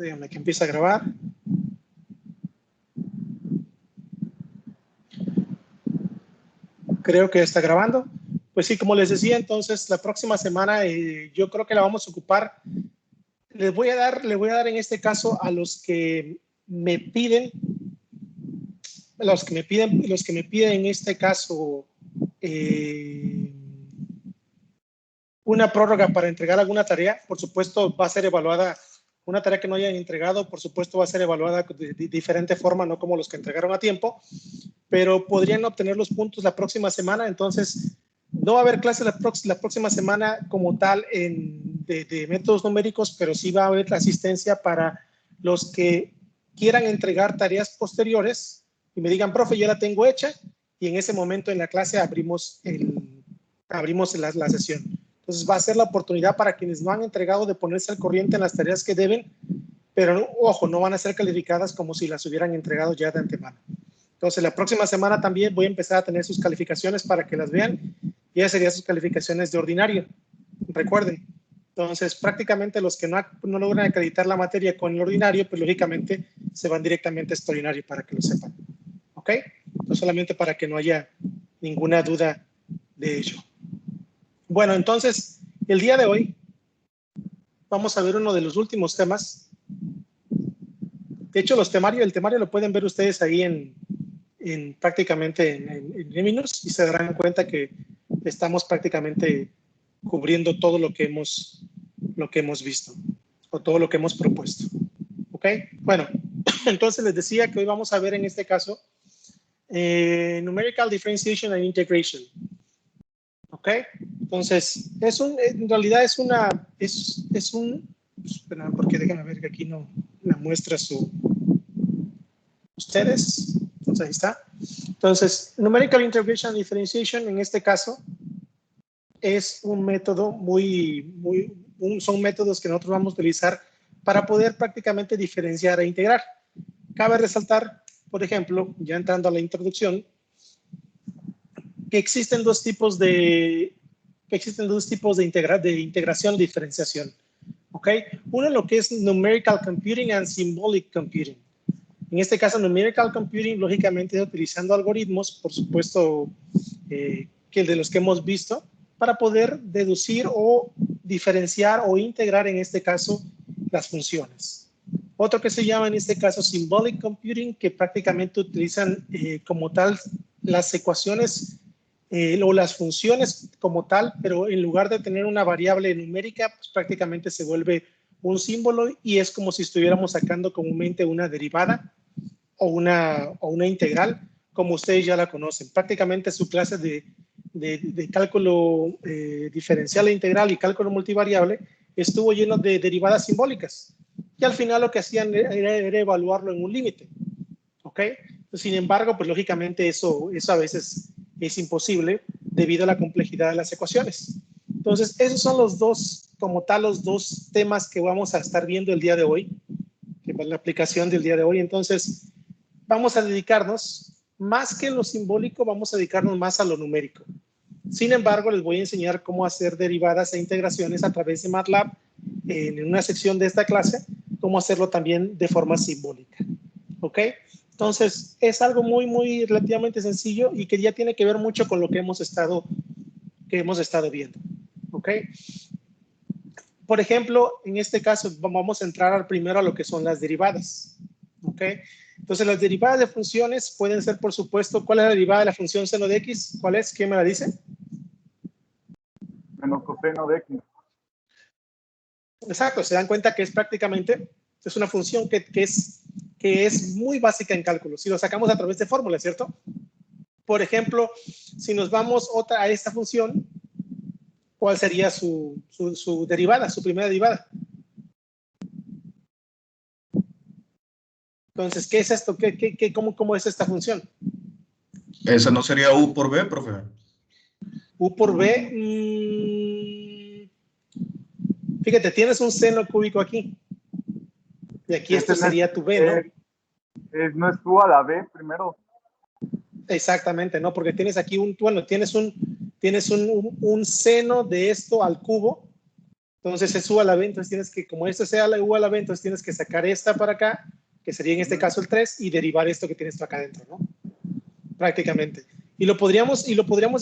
Déjenme que empiece a grabar. Creo que está grabando. Pues sí, como les decía, entonces la próxima semana yo creo que la vamos a ocupar. Les voy a dar en este caso a los que me piden, en este caso una prórroga para entregar alguna tarea. Por supuesto, va a ser evaluada. Una tarea que no hayan entregado, por supuesto, va a ser evaluada de diferente forma, no como los que entregaron a tiempo, pero podrían obtener los puntos la próxima semana. Entonces, no va a haber clase la próxima semana como tal de métodos numéricos, pero sí va a haber la asistencia para los que quieran entregar tareas posteriores y me digan, profe, ya la tengo hecha, y en ese momento en la clase abrimos la sesión. Entonces va a ser la oportunidad para quienes no han entregado de ponerse al corriente en las tareas que deben, pero ojo, no van a ser calificadas como si las hubieran entregado ya de antemano. Entonces la próxima semana también voy a empezar a tener sus calificaciones para que las vean, y esas serían sus calificaciones de ordinario. Recuerden, entonces prácticamente los que no logran acreditar la materia con el ordinario, pues lógicamente se van directamente a extraordinario, para que lo sepan. ¿Ok? Entonces solamente para que no haya ninguna duda de ello. Bueno, entonces, el día de hoy vamos a ver uno de los últimos temas. De hecho, el temario lo pueden ver ustedes ahí prácticamente en Geminos, y se darán cuenta que estamos prácticamente cubriendo todo lo que hemos visto, o todo lo que hemos propuesto. ¿Ok? Bueno, entonces les decía que hoy vamos a ver en este caso Numerical Differentiation and Integration. ¿Ok? Entonces, en realidad es un, espera, porque déjenme ver que aquí no me muestra ustedes. Entonces, ahí está. Entonces, Numerical Integration and Differentiation, en este caso, es un método son métodos que nosotros vamos a utilizar para poder prácticamente diferenciar e integrar. Cabe resaltar, por ejemplo, ya entrando a la introducción, que existen dos tipos de integración, diferenciación. ¿Ok? Uno, lo que es Numerical Computing and Symbolic Computing. En este caso, Numerical Computing, lógicamente, utilizando algoritmos, por supuesto, que de los que hemos visto, para poder deducir o diferenciar o integrar, en este caso, las funciones. Otro que se llama, en este caso, Symbolic Computing, que prácticamente utilizan como tal las ecuaciones o las funciones como tal, pero en lugar de tener una variable numérica, pues prácticamente se vuelve un símbolo, y es como si estuviéramos sacando comúnmente una derivada o una integral, como ustedes ya la conocen. Prácticamente su clase de cálculo diferencial e integral y cálculo multivariable estuvo lleno de derivadas simbólicas, y al final lo que hacían era evaluarlo en un límite. ¿Ok? Sin embargo, pues lógicamente eso a veces es imposible debido a la complejidad de las ecuaciones. Entonces, esos son los dos temas que vamos a estar viendo el día de hoy, que es la aplicación del día de hoy. Entonces, vamos a dedicarnos, más que en lo simbólico, vamos a dedicarnos más a lo numérico. Sin embargo, les voy a enseñar cómo hacer derivadas e integraciones a través de MATLAB en una sección de esta clase, cómo hacerlo también de forma simbólica. ¿Ok? Entonces, es algo muy relativamente sencillo, y que ya tiene que ver mucho con lo que hemos estado viendo. ¿Ok? Por ejemplo, en este caso, vamos a entrar primero a lo que son las derivadas. ¿Ok? Entonces, las derivadas de funciones pueden ser, por supuesto, ¿cuál es la derivada de la función seno de x? ¿Cuál es? ¿Quién me la dice? Menos coseno de x. Exacto, se dan cuenta que es prácticamente, es una función que es muy básica en cálculo, si lo sacamos a través de fórmulas, ¿cierto? Por ejemplo, si nos vamos a esta función, ¿cuál sería su derivada, su primera derivada? Entonces, ¿qué es esto? ¿Cómo es esta función? ¿Esa no sería u por b, profe? U por b, fíjate, tienes un seno cúbico aquí, y aquí esto sería tu b, ¿no? ¿No es u a la b primero? Exactamente, ¿no? Porque tienes aquí tienes un seno de esto al cubo, Entonces es U a la B, entonces tienes que, como esto sea la U a la B, entonces tienes que sacar esta para acá, que sería en este caso el 3, y derivar esto que tienes tú acá adentro, ¿no? Prácticamente. Y lo podríamos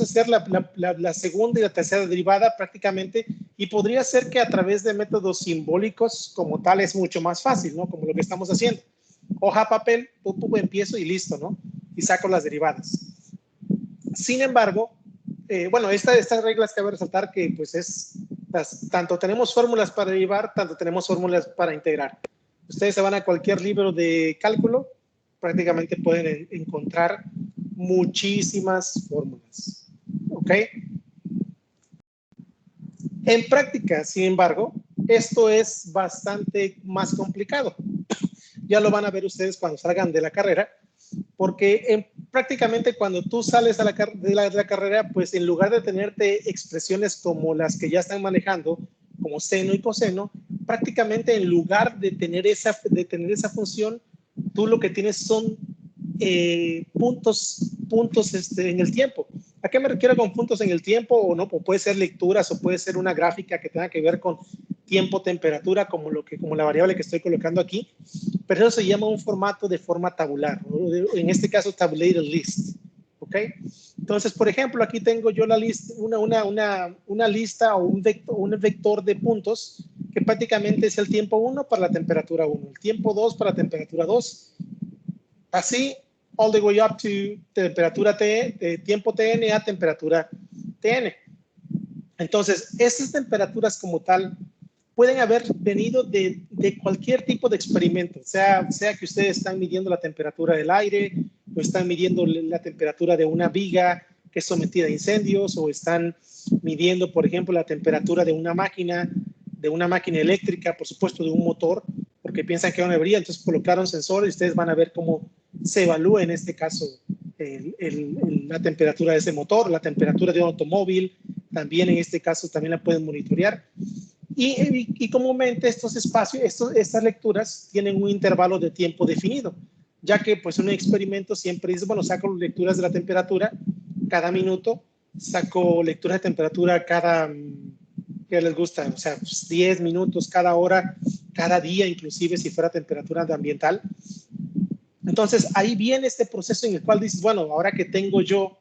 hacer la segunda y la tercera derivada prácticamente, y podría ser que a través de métodos simbólicos como tal es mucho más fácil, ¿no? Como lo que estamos haciendo. Hoja, papel, empiezo y listo, ¿no? Y saco las derivadas. Sin embargo, bueno, estas reglas cabe resaltar que pues tanto tenemos fórmulas para derivar, tanto tenemos fórmulas para integrar. Ustedes se van a cualquier libro de cálculo, prácticamente pueden encontrar muchísimas fórmulas. ¿Ok? En práctica, sin embargo, esto es bastante más complicado. Ya lo van a ver ustedes cuando salgan de la carrera, porque prácticamente cuando tú sales de la carrera, pues en lugar de tenerte expresiones como las que ya están manejando, como seno y coseno, prácticamente en lugar de tener esa función, tú lo que tienes son puntos en el tiempo. ¿A qué me refiero con puntos en el tiempo? O no, o puede ser lecturas, o puede ser una gráfica que tenga que ver con tiempo, temperatura, como la variable que estoy colocando aquí, pero eso se llama un formato de forma tabular, ¿no? En este caso tabulated list, ¿ok? Entonces, por ejemplo, aquí tengo yo la lista, una lista o un vector de puntos que prácticamente es el tiempo 1 para la temperatura 1, el tiempo 2 para la temperatura 2, así all the way up to temperatura T, tiempo Tn a temperatura Tn. Entonces, estas temperaturas como tal pueden haber venido de cualquier tipo de experimento, sea que ustedes están midiendo la temperatura del aire, o están midiendo la temperatura de una viga que es sometida a incendios, o están midiendo, por ejemplo, la temperatura de una máquina eléctrica, por supuesto, de un motor, porque piensan que no debería, entonces colocaron sensores y ustedes van a ver cómo se evalúa en este caso la temperatura de ese motor, la temperatura de un automóvil, también en este caso también la pueden monitorear. Y comúnmente estos espacios, estas lecturas tienen un intervalo de tiempo definido, ya que pues un experimento siempre dice, bueno, saco lecturas de la temperatura cada minuto, saco lecturas de temperatura cada, ¿qué les gusta? O sea, pues 10 minutos, cada hora, cada día, inclusive si fuera temperatura ambiental. Entonces ahí viene este proceso en el cual dices, bueno, ahora que tengo yo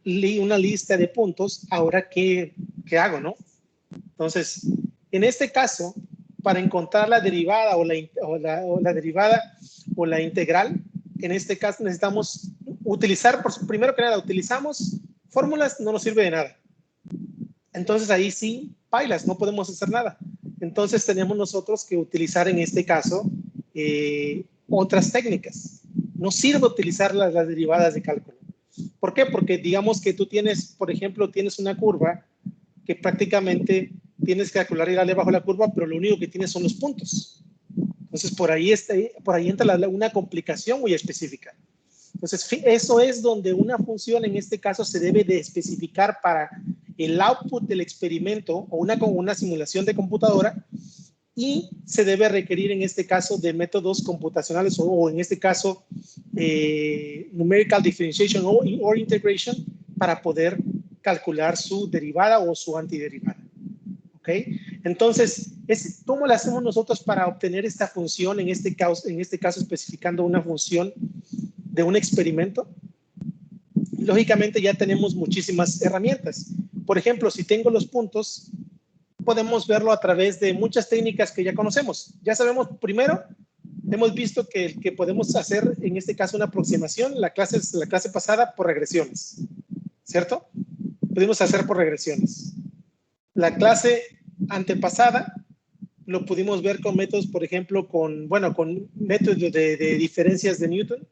una lista de puntos, ahora ¿qué hago, no? Entonces, en este caso, para encontrar la derivada o la derivada o la integral, en este caso necesitamos utilizar, primero que nada, utilizamos fórmulas, no nos sirve de nada. Entonces ahí sí, bailas, no podemos hacer nada. Entonces tenemos nosotros que utilizar en este caso otras técnicas. No sirve utilizar las derivadas de cálculo. ¿Por qué? Porque digamos que tú tienes, por ejemplo, tienes una curva que prácticamente tienes que calcular y darle bajo la curva, pero lo único que tienes son los puntos. Entonces, por ahí entra una complicación muy específica. Entonces, eso es donde una función, en este caso, se debe de especificar para el output del experimento o una simulación de computadora, y se debe requerir, en este caso, de métodos computacionales o en este caso, numerical differentiation or integration para poder calcular su derivada o su antiderivada. ¿Ok? Entonces, ¿cómo lo hacemos nosotros para obtener esta función, en este caso especificando una función de un experimento? Lógicamente ya tenemos muchísimas herramientas. Por ejemplo, si tengo los puntos, podemos verlo a través de muchas técnicas que ya conocemos. Ya sabemos, primero, hemos visto que podemos hacer, en este caso, una aproximación, la clase pasada, por regresiones, ¿cierto? Pudimos hacer por regresiones. La clase antepasada lo pudimos ver con métodos, por ejemplo, con métodos de diferencias de Newton,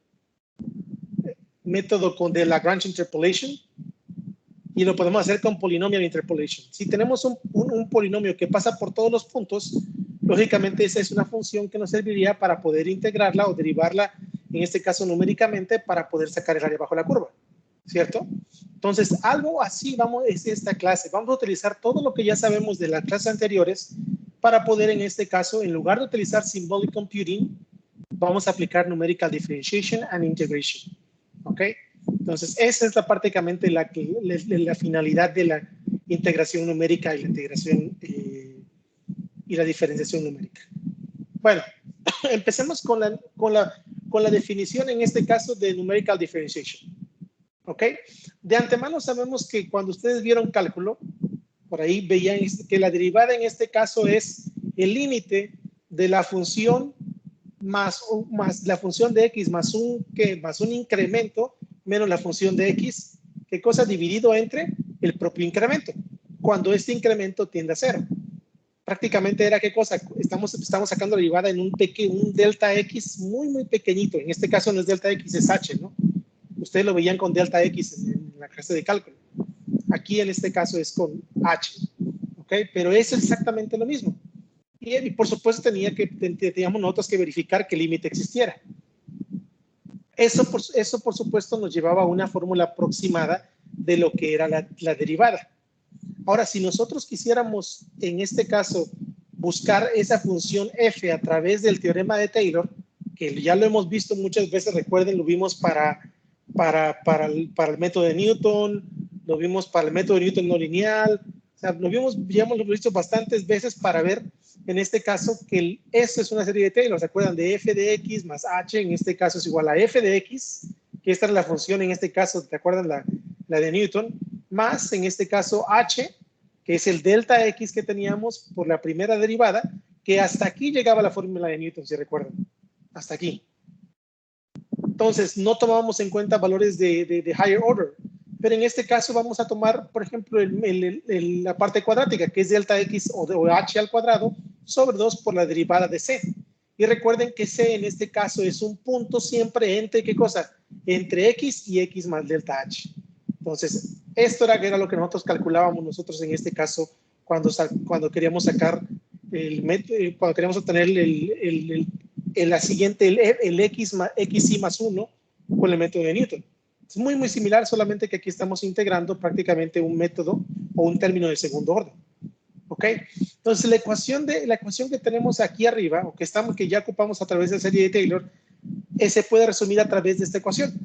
método de Lagrange Interpolation, y lo podemos hacer con Polynomial Interpolation. Si tenemos un polinomio que pasa por todos los puntos, lógicamente esa es una función que nos serviría para poder integrarla o derivarla, en este caso numéricamente, para poder sacar el área bajo la curva, ¿cierto? Entonces, algo así es esta clase. Vamos a utilizar todo lo que ya sabemos de las clases anteriores para poder, en este caso, en lugar de utilizar Symbolic Computing, vamos a aplicar Numerical Differentiation and Integration. ¿Ok? Entonces, esa es prácticamente la finalidad de la integración numérica y la integración y la diferenciación numérica. Bueno, empecemos con la definición, en este caso, de numerical differentiation. ¿Ok? De antemano sabemos que cuando ustedes vieron cálculo, por ahí veían que la derivada en este caso es el límite de la función más la función de x más un incremento menos la función de x, ¿qué cosa? Dividido entre el propio incremento, cuando este incremento tiende a cero. Prácticamente era ¿qué cosa? Estamos sacando la derivada en un delta x muy pequeñito. En este caso no es delta x, es h, ¿no? Ustedes lo veían con delta x en la clase de cálculo. Aquí en este caso es con h, ¿ok? Pero es exactamente lo mismo. Y por supuesto teníamos nosotros que verificar que el límite existiera. Eso por supuesto nos llevaba a una fórmula aproximada de lo que era la derivada. Ahora, si nosotros quisiéramos, en este caso, buscar esa función f a través del teorema de Taylor, que ya lo hemos visto muchas veces, recuerden, lo vimos para el método de Newton, lo vimos para el método de Newton no lineal, o sea, ya hemos visto bastantes veces para ver, en este caso, que S es una serie de Taylor. ¿Se acuerdan? De f de x más h, en este caso es igual a f de x, que esta es la función, en este caso, ¿te acuerdan? La de Newton, más, en este caso, h, que es el delta x que teníamos por la primera derivada, que hasta aquí llegaba la fórmula de Newton, si recuerdan. Hasta aquí. Entonces, no tomábamos en cuenta valores de higher order. Pero en este caso vamos a tomar, por ejemplo, la parte cuadrática, que es delta x o h al cuadrado, sobre 2 por la derivada de c. Y recuerden que c en este caso es un punto siempre entre, ¿qué cosa? Entre x y x más delta h. Entonces, esto era lo que nosotros calculábamos nosotros en este caso cuando queríamos sacar cuando queríamos obtener la siguiente, el xi más 1 con el método de Newton. Es muy similar, solamente que aquí estamos integrando prácticamente un método o un término de segundo orden. ¿Ok? Entonces, la ecuación que tenemos aquí arriba, o que ya ocupamos a través de la serie de Taylor, se puede resumir a través de esta ecuación.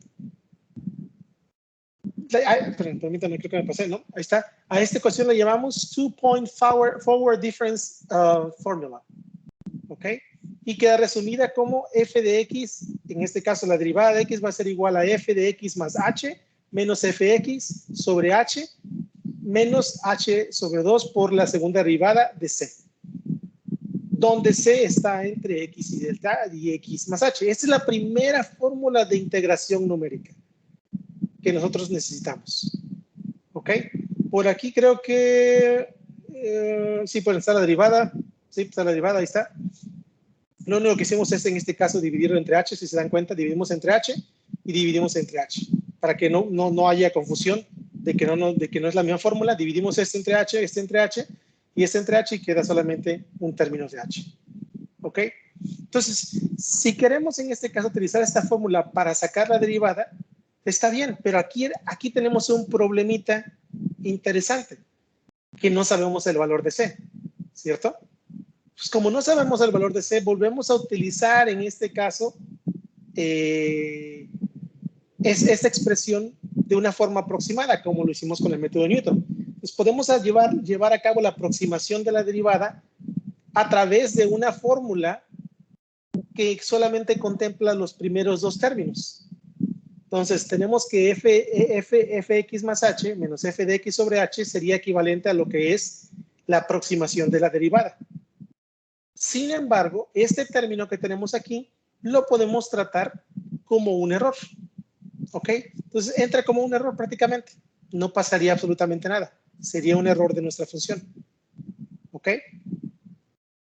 Permítanme, creo que me pasé, ¿no? Ahí está. A esta ecuación le llamamos two-point forward difference formula. ¿Ok? Y queda resumida como f de x, en este caso la derivada de x va a ser igual a f de x más h menos fx sobre h menos h sobre 2 por la segunda derivada de c, donde c está entre x y delta y x más h. Esta es la primera fórmula de integración numérica que nosotros necesitamos. ¿Ok? Por aquí creo que sí, pues está la derivada. Sí, está la derivada, ahí está. Lo único que hicimos es, en este caso, dividirlo entre h. Si se dan cuenta, dividimos entre h y dividimos entre h. Para que no haya confusión de que no es la misma fórmula. Dividimos este entre h y este entre h y queda solamente un término de h. ¿Ok? Entonces, si queremos en este caso utilizar esta fórmula para sacar la derivada, está bien, pero aquí tenemos un problemita interesante, que no sabemos el valor de c, ¿cierto? Pues como no sabemos el valor de c, volvemos a utilizar en este caso esta expresión de una forma aproximada, como lo hicimos con el método de Newton. Entonces podemos llevar a cabo la aproximación de la derivada a través de una fórmula que solamente contempla los primeros dos términos. Entonces tenemos que fx más h menos f de x sobre h sería equivalente a lo que es la aproximación de la derivada. Sin embargo, este término que tenemos aquí lo podemos tratar como un error. ¿Ok? Entonces entra como un error prácticamente. No pasaría absolutamente nada. Sería un error de nuestra función. ¿Ok?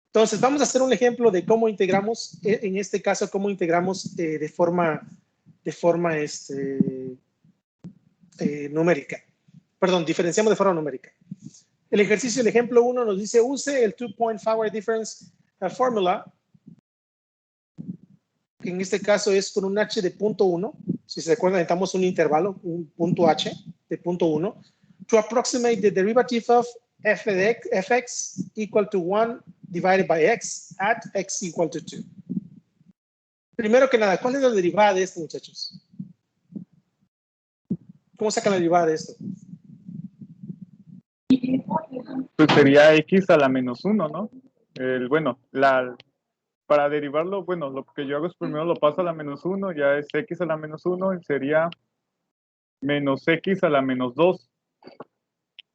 Entonces vamos a hacer un ejemplo de cómo integramos, en este caso, cómo integramos de forma numérica. Perdón, diferenciamos de forma numérica. El ejercicio, el ejemplo 1 nos dice, use el two-point forward difference formula, que en este caso es con un h de punto 1. Si se acuerdan, necesitamos un intervalo, un punto h de punto 1, to approximate the derivative of fx equal to 1 divided by x at x equal to 2. Primero que nada, ¿cuál es la derivada de esto, muchachos? ¿Cómo sacan la derivada de esto? Pues sería x a la menos 1, ¿no? bueno, para derivarlo, bueno, lo que yo hago es primero lo paso a la menos 1, ya es x a la menos 1 y sería menos x a la menos 2.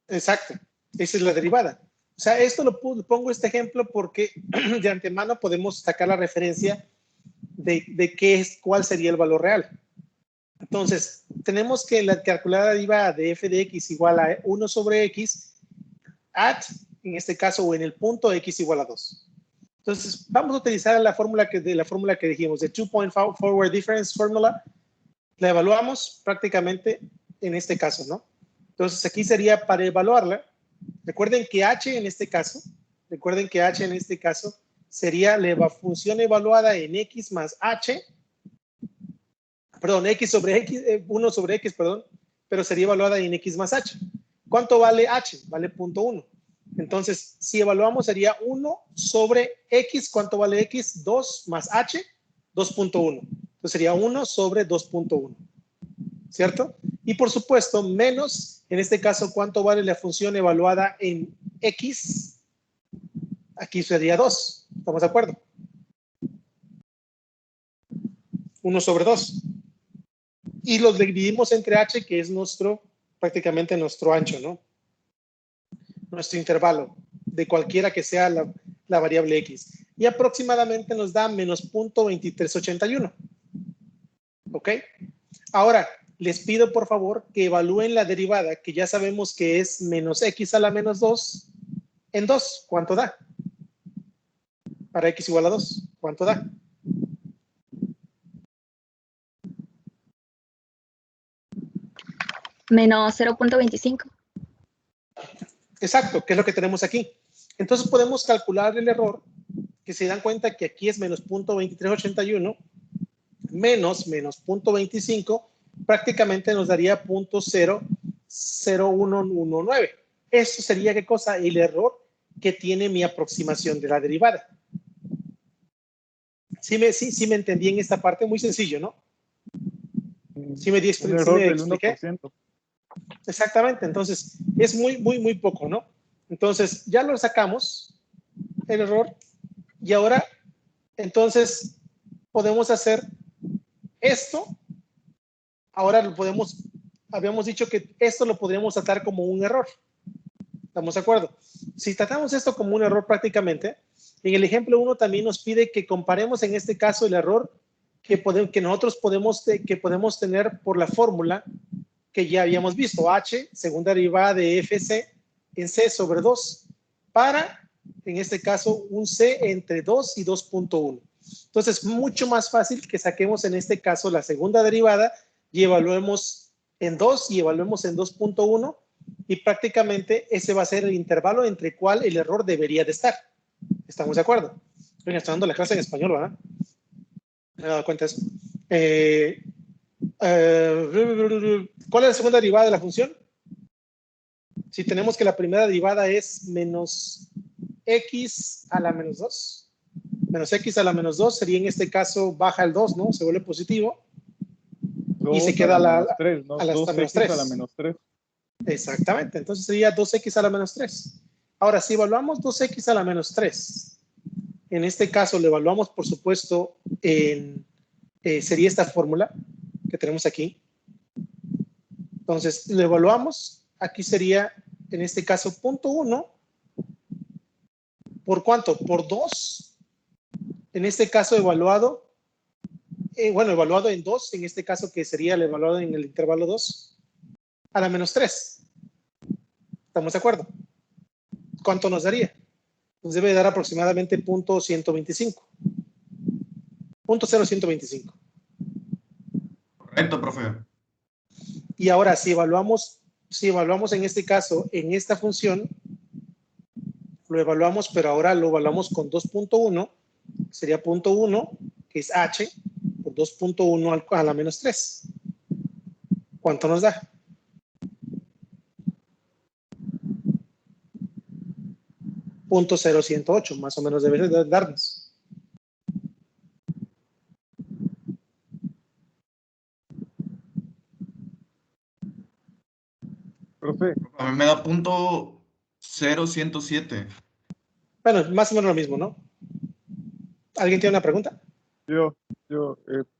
Exacto, esa es la derivada. O sea, esto pongo este ejemplo porque de antemano podemos sacar la referencia de cuál sería el valor real. Entonces, tenemos que calcular la derivada de f de x igual a 1 sobre x en este caso, o en el punto x igual a 2. Entonces, vamos a utilizar la fórmula que dijimos, de two-point forward difference formula. La evaluamos prácticamente en este caso, ¿no? Entonces, aquí sería para evaluarla. Recuerden que h en este caso sería la función evaluada en x más h, perdón, x sobre x, 1 sobre x, perdón, pero sería evaluada en x más h. ¿Cuánto vale h? Vale 0.1. Entonces, si evaluamos sería 1 sobre x, ¿cuánto vale x? 2 más h, 2.1. Entonces sería 1 sobre 2.1, ¿cierto? Y por supuesto, menos, en este caso, ¿cuánto vale la función evaluada en x? Aquí sería 2, ¿estamos de acuerdo? 1 sobre 2. Y los dividimos entre h, que es prácticamente nuestro ancho, ¿no? Nuestro intervalo, de cualquiera que sea la variable x. Y aproximadamente nos da menos 0.2381. ¿Ok? Ahora, les pido por favor que evalúen la derivada, que ya sabemos que es menos x a la menos 2 en 2. ¿Cuánto da? Para x igual a 2. ¿Cuánto da? Menos 0.25. Exacto, que es lo que tenemos aquí. Entonces podemos calcular el error, que se dan cuenta que aquí es menos 0.2381 menos 0.25, prácticamente nos daría 0.0119. Eso sería, ¿qué cosa? El error que tiene mi aproximación de la derivada. Sí me entendí en esta parte, muy sencillo, ¿no? Sí me expliqué. 1%. Exactamente, entonces es muy poco, ¿no? Entonces ya lo sacamos, el error, y ahora entonces podemos hacer esto. Ahora habíamos dicho que esto lo podríamos tratar como un error. ¿Estamos de acuerdo? Si tratamos esto como un error prácticamente, en el ejemplo 1 también nos pide que comparemos en este caso el error que nosotros podemos tener por la fórmula que ya habíamos visto, h, segunda derivada de fc en c sobre 2, para, en este caso, un c entre 2 y 2.1. Entonces, mucho más fácil que saquemos en este caso la segunda derivada y evaluemos en 2 y evaluemos en 2.1, y prácticamente ese va a ser el intervalo entre el cual el error debería de estar. ¿Estamos de acuerdo? Estoy dando la clase en español, ¿verdad? Me he dado cuenta de eso. ¿Cuál es la segunda derivada de la función? Si tenemos que la primera derivada es menos x a la menos 2. Menos x a la menos 2 sería en este caso baja el 2, ¿no? Se vuelve positivo. Y se queda a la menos 3. A la menos 3. Exactamente. Entonces sería 2x a la menos 3. Ahora, si evaluamos 2x a la menos 3, en este caso lo evaluamos, por supuesto, sería esta fórmula que tenemos aquí. Entonces, lo evaluamos. Aquí sería, en este caso, 0.1. ¿Por cuánto? Por 2. En este caso, evaluado en 2, en este caso que sería el evaluado en el intervalo 2, a la menos 3. ¿Estamos de acuerdo? ¿Cuánto nos daría? Nos debe dar aproximadamente 0.125. 0.0125. Correcto, profe. Y ahora, si evaluamos en este caso, en esta función, lo evaluamos, pero ahora lo evaluamos con 2.1, sería 0.1, que es h, por 2.1 a la menos 3. ¿Cuánto nos da? .0108, más o menos debe de darnos. Profe, A mí me da .0107. Bueno, más o menos lo mismo, ¿no? ¿Alguien tiene una pregunta?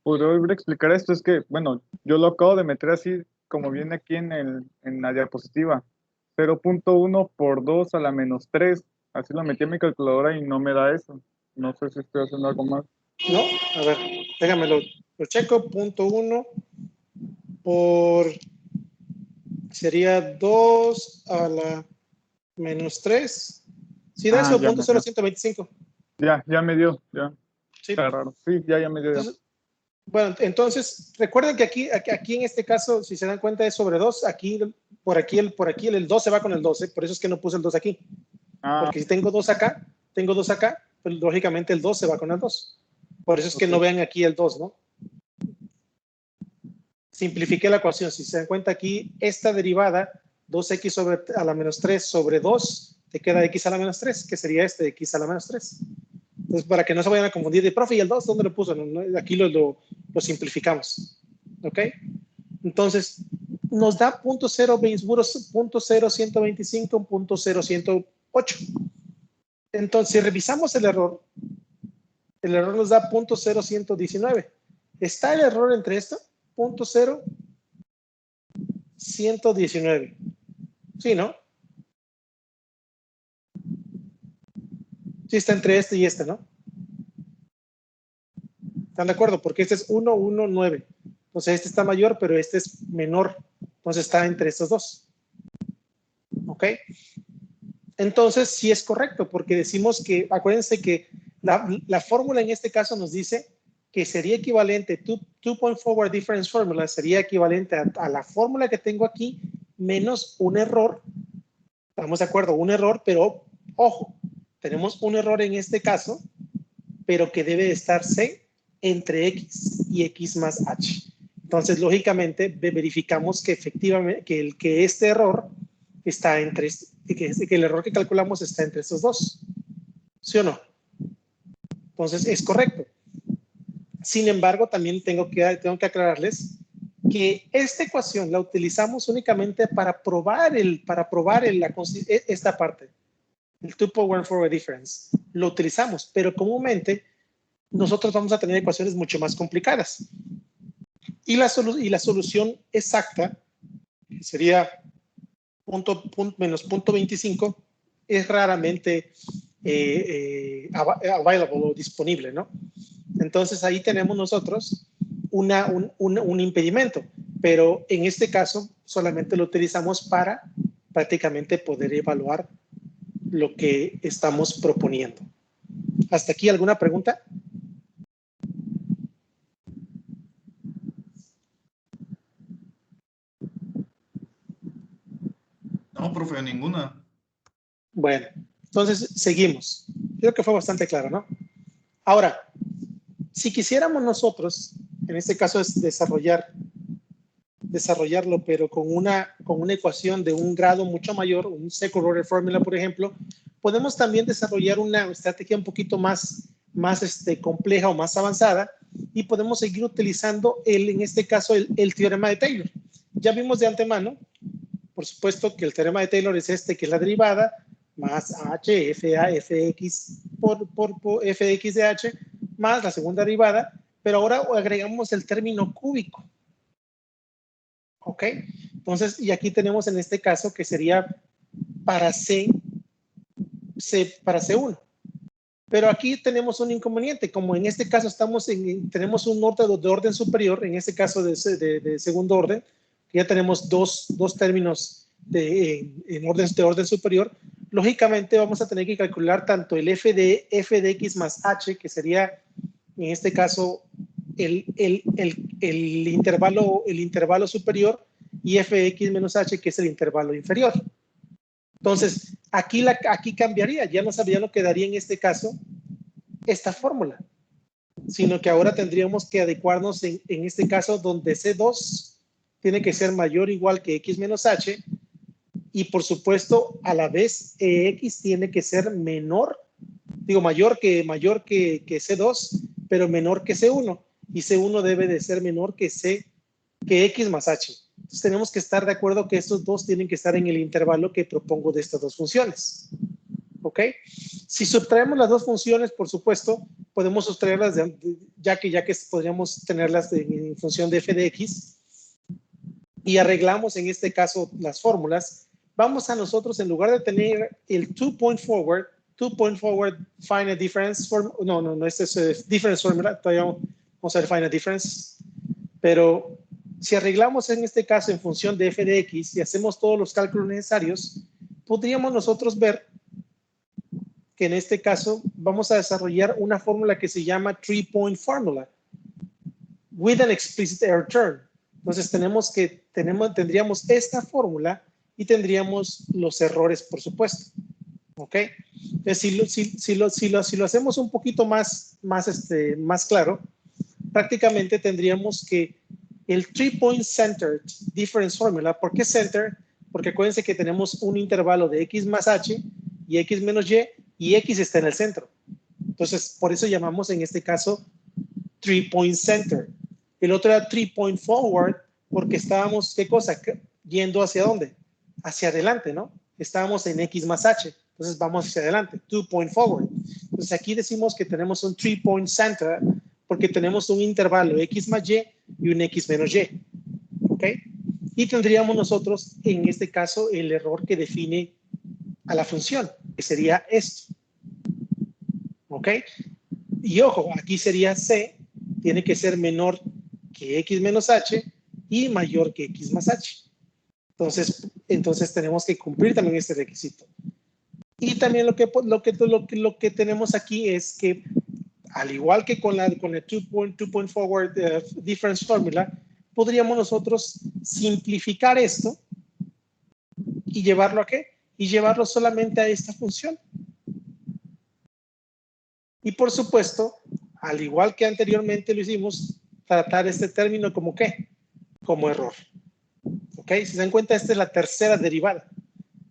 ¿Puedo explicar esto? Es que, bueno, yo lo acabo de meter así como viene aquí en la diapositiva. 0.1 por 2 a la menos 3. Así lo metí en mi calculadora y no me da eso. No sé si estoy haciendo algo más. No, a ver, déjame lo checo. 0.1 por, sería 2 a la menos 3. Sí, da eso, ya, 0.0125. Ya me dio, ya. Sí. Está raro. Sí, ya me dio. Entonces, bueno, entonces, recuerden que aquí en este caso, si se dan cuenta, es sobre 2. Aquí, por aquí el 2 se va con el 2, por eso es que no puse el 2 aquí. Porque si tengo 2 acá, pues lógicamente el 2 se va con el 2. Por eso es que no vean aquí el 2, ¿no? Simplifiqué la ecuación. Si se dan cuenta aquí, esta derivada, 2x a la menos 3 sobre 2, te queda x a la menos 3, que sería este, x a la menos 3. Entonces, para que no se vayan a confundir de, profe, ¿y el 2 dónde lo puso? No, aquí lo simplificamos. ¿Ok? Entonces, nos da 0.0125, 0.0108. Entonces, si revisamos el error nos da 0.0119. ¿Está el error entre esto? 0.119. Sí, ¿no? Sí, está entre este y este, ¿no? ¿Están de acuerdo? Porque este es 119. Entonces, este está mayor, pero este es menor. Entonces, está entre estos dos. ¿Ok? Entonces, sí es correcto, porque decimos que, acuérdense que la fórmula en este caso nos dice que sería equivalente, two-point forward difference formula sería equivalente a la fórmula que tengo aquí menos un error. ¿Estamos de acuerdo? Un error, pero ojo, tenemos un error en este caso, pero que debe estar C entre X y X más H. Entonces, lógicamente, verificamos que efectivamente, que este error está entre, que el error que calculamos está entre estos dos. ¿Sí o no? Entonces, es correcto. Sin embargo, también tengo que aclararles que esta ecuación la utilizamos únicamente para probar esta parte, el two-point forward difference. Lo utilizamos, pero comúnmente nosotros vamos a tener ecuaciones mucho más complicadas. Y la solución exacta, que sería menos 0.25, es raramente available o disponible, ¿no? Entonces ahí tenemos nosotros un impedimento, pero en este caso solamente lo utilizamos para prácticamente poder evaluar lo que estamos proponiendo. ¿Hasta aquí alguna pregunta? No, profe, ninguna. Bueno, entonces seguimos. Creo que fue bastante claro, ¿no? Ahora, si quisiéramos nosotros, en este caso es desarrollarlo, pero con una ecuación de un grado mucho mayor, un second order formula, por ejemplo, podemos también desarrollar una estrategia un poquito más compleja o más avanzada y podemos seguir utilizando, en este caso, el teorema de Taylor. Ya vimos de antemano, por supuesto, que el teorema de Taylor es que es la derivada más h, fx por f de x de h, más la segunda derivada, pero ahora agregamos el término cúbico. ¿Ok? Entonces, y aquí tenemos en este caso que sería para para C1. Pero aquí tenemos un inconveniente, como en este caso tenemos un orden de orden superior, en este caso de segundo orden, que ya tenemos dos términos en orden superior, lógicamente vamos a tener que calcular tanto el f de x más h, que sería en este caso el intervalo superior, y f de x menos h, que es el intervalo inferior. Entonces, aquí cambiaría, ya no quedaría en este caso esta fórmula, sino que ahora tendríamos que adecuarnos en este caso donde C2 tiene que ser mayor o igual que x menos h, y por supuesto a la vez x tiene que ser mayor que C2, pero menor que C1, y C1 debe de ser menor que x más h. Entonces tenemos que estar de acuerdo que estos dos tienen que estar en el intervalo que propongo de estas dos funciones. ¿Ok? Si sustraemos las dos funciones, por supuesto, podemos sustraerlas ya que podríamos tenerlas en función de f de x y arreglamos en este caso las fórmulas. Vamos a nosotros, en lugar de tener el two-point forward, find a difference formula. No, este es difference formula. Todavía vamos a ver find a difference. Pero si arreglamos en este caso en función de f de x y hacemos todos los cálculos necesarios, podríamos nosotros ver que en este caso vamos a desarrollar una fórmula que se llama three-point formula with an explicit error term. Entonces tendríamos esta fórmula y tendríamos los errores, por supuesto. ¿Ok? Entonces, si lo hacemos un poquito más claro, prácticamente tendríamos que el three-point centered difference formula. ¿Por qué center? Porque acuérdense que tenemos un intervalo de x más h y x menos y x está en el centro. Entonces, por eso llamamos en este caso three-point center. El otro era three-point forward porque estábamos, ¿qué cosa? Yendo hacia dónde? Hacia adelante, ¿no? Estábamos en x más h. Entonces, vamos hacia adelante. Two-point forward. Entonces, aquí decimos que tenemos un three-point center porque tenemos un intervalo x más y un x menos y. ¿Ok? Y tendríamos nosotros, en este caso, el error que define a la función, que sería esto. ¿Ok? Y ojo, aquí sería c, tiene que ser menor que x menos h y mayor que x más h. Entonces tenemos que cumplir también este requisito. Y también lo que tenemos aquí es que, al igual que con el two-point forward difference formula, podríamos nosotros simplificar esto y llevarlo a ¿qué? Y llevarlo solamente a esta función. Y por supuesto, al igual que anteriormente lo hicimos, tratar este término como ¿qué? Como error. ¿Ok? Si se dan cuenta, esta es la tercera derivada.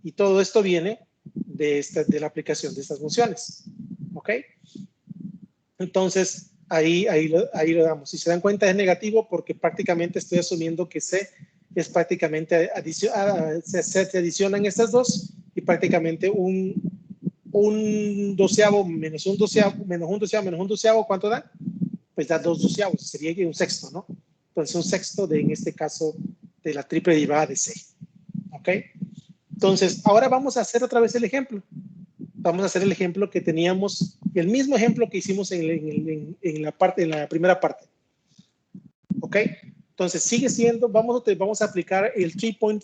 Y todo esto viene de la aplicación de estas funciones. ¿Ok? Entonces, ahí lo damos. Si se dan cuenta, es negativo porque prácticamente estoy asumiendo que C es prácticamente, se adicionan estas dos y prácticamente un doceavo menos un doceavo, menos un doceavo, ¿cuánto da? Pues da 2 doceavos, sería un sexto, ¿no? Entonces, un sexto en este caso, de la triple derivada de C. ¿Ok? Entonces, ahora vamos a hacer otra vez el ejemplo. Vamos a hacer el ejemplo que teníamos, el mismo ejemplo que hicimos en la primera parte. ¿Ok? Entonces, sigue siendo, vamos a aplicar el three-point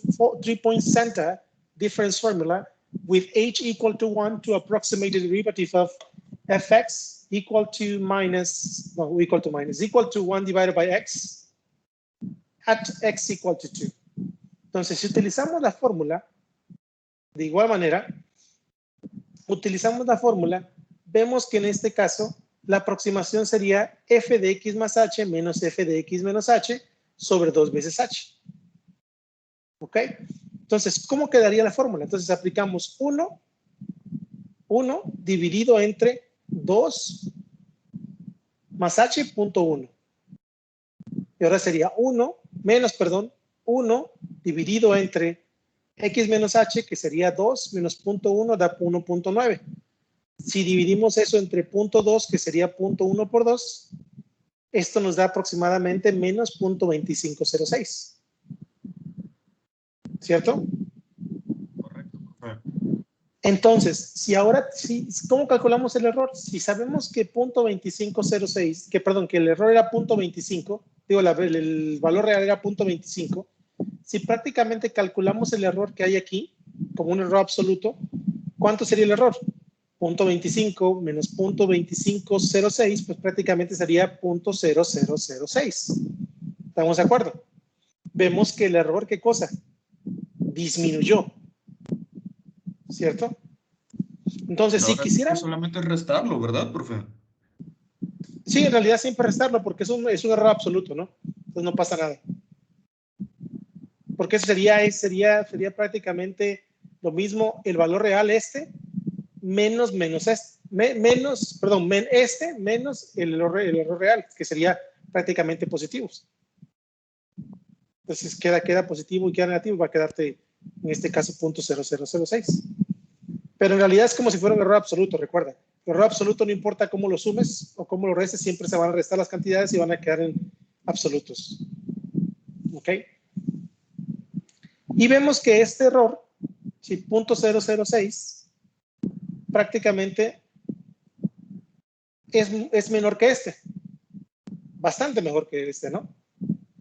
center difference formula with h equal to 1 to approximate the derivative of fx equal to 1 divided by x at x equal to 2. Entonces, si utilizamos la fórmula, de igual manera, vemos que en este caso la aproximación sería f de x más h menos f de x menos h sobre 2 veces h. ¿Ok? Entonces, ¿cómo quedaría la fórmula? Entonces, aplicamos 1 dividido entre 2 más h punto 1. Y ahora sería 1 dividido entre x menos h, que sería 2 menos punto 1 da 1.9. Si dividimos eso entre punto 2, que sería punto 1 por 2, esto nos da aproximadamente menos 0.2506. ¿Cierto? Correcto, profe. Entonces, ¿cómo calculamos el error? Si sabemos que que el error era 0.25, digo, el valor real era 0.25, si prácticamente calculamos el error que hay aquí, como un error absoluto, ¿cuánto sería el error? 0.25 menos 0.2506, pues prácticamente sería 0.0006. ¿Estamos de acuerdo? Vemos que el error, ¿qué cosa? Disminuyó. ¿Cierto? Entonces, si quisieran... Solamente restarlo, ¿verdad, profe? Sí, en realidad siempre restarlo porque es un error absoluto, ¿no? Entonces no pasa nada. Porque sería prácticamente lo mismo el valor real menos el error real, que sería prácticamente positivos. Entonces queda positivo y queda negativo, va a quedarte en este caso 0.0006. Pero en realidad es como si fuera un error absoluto, recuerda. El error absoluto no importa cómo lo sumes o cómo lo restes, siempre se van a restar las cantidades y van a quedar en absolutos. ¿Ok? Y vemos que este error, si .006, prácticamente es menor que este. Bastante mejor que este, ¿no?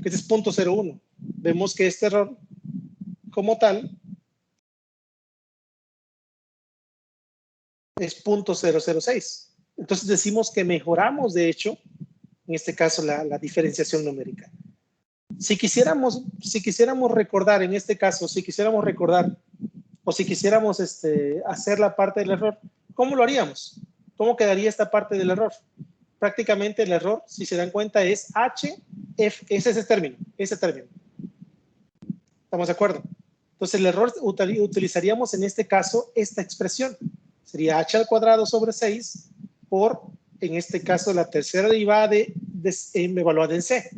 Que este es .01. Vemos que este error, como tal, es .006. Entonces decimos que mejoramos, de hecho, en este caso, la diferenciación numérica. Si quisiéramos recordar, en este caso, si quisiéramos recordar o si quisiéramos hacer la parte del error, ¿cómo lo haríamos? ¿Cómo quedaría esta parte del error? Prácticamente el error, si se dan cuenta, es H, F, es ese término. ¿Estamos de acuerdo? Entonces el error utilizaríamos en este caso esta expresión. Sería H al cuadrado sobre 6 por, en este caso, la tercera derivada de M evaluada en C.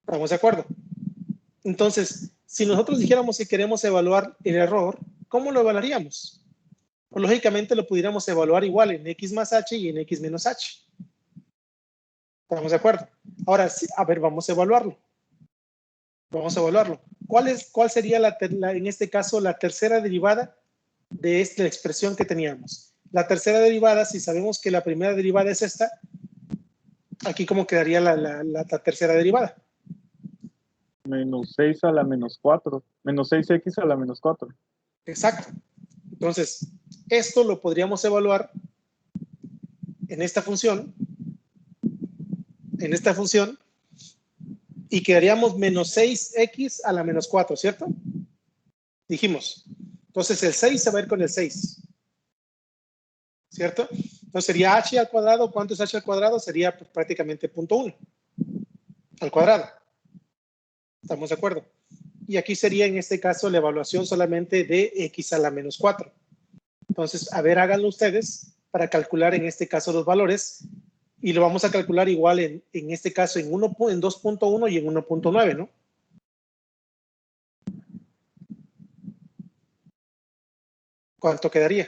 ¿Estamos de acuerdo? Entonces, si nosotros dijéramos que queremos evaluar el error, ¿cómo lo evaluaríamos? Pues, lógicamente lo pudiéramos evaluar igual en X más H y en X menos H. ¿Estamos de acuerdo? Ahora, sí, a ver, vamos a evaluarlo. ¿Cuál sería, en este caso, la tercera derivada de esta expresión que teníamos? La tercera derivada, si sabemos que la primera derivada es esta, aquí cómo quedaría la tercera derivada. Menos 6 a la menos 4. Menos 6x a la menos 4. Exacto. Entonces, esto lo podríamos evaluar en esta función, y quedaríamos menos 6x a la menos 4, ¿cierto? Dijimos. Entonces, el 6 se va a ir con el 6. ¿Cierto? Entonces, sería h al cuadrado. ¿Cuánto es h al cuadrado? Sería pues, prácticamente 0.1 al cuadrado. ¿Estamos de acuerdo? Y aquí sería, en este caso, la evaluación solamente de x a la menos 4. Entonces, a ver, háganlo ustedes para calcular, en este caso, los valores. Y lo vamos a calcular igual, en este caso, en 2.1 y en 1.9, ¿no? ¿Cuánto quedaría?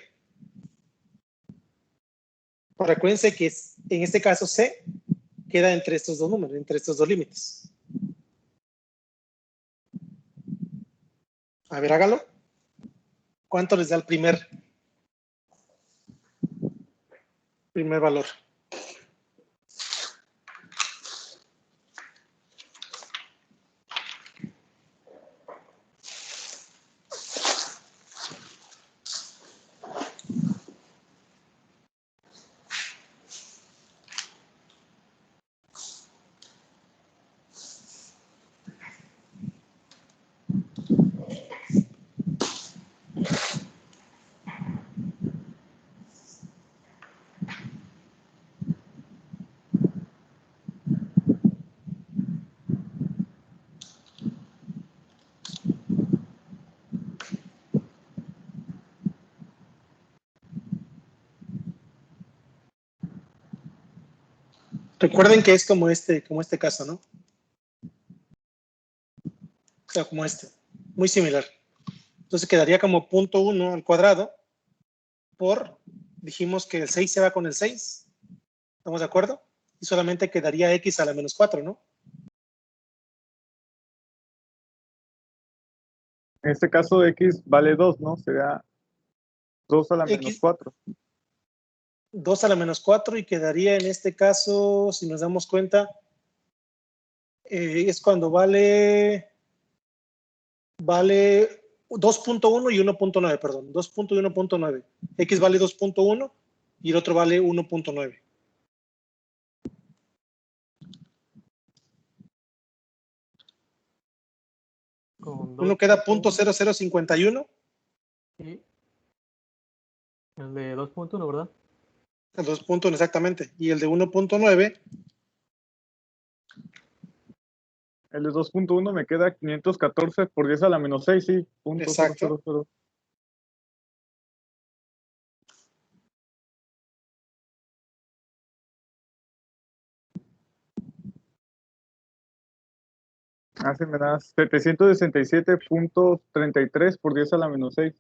Pues recuérdense que en este caso C queda entre estos dos números, entre estos dos límites. A ver, hágalo. ¿Cuánto les da el primer valor? Recuerden que es como este caso, ¿no? O sea, como este. Muy similar. Entonces quedaría como 0.1 al cuadrado por, dijimos que el 6 se va con el 6. ¿Estamos de acuerdo? Y solamente quedaría x a la menos 4, ¿no? En este caso x vale 2, ¿no? Sería 2 a la menos 4. 2 a la menos 4 y quedaría en este caso, si nos damos cuenta, es cuando vale 2.1 y 1.9, perdón, 2.1 y 1.9. X vale 2.1 y el otro vale 1.9. Uno queda .0051. Sí. El de 2.1, ¿verdad? El 2.1 exactamente. Y el de 1.9. El de 2.1 me queda 514 por 10 a la menos 6, sí. Exacto. 0.000. Así me das 767.33 por 10 a la menos 6.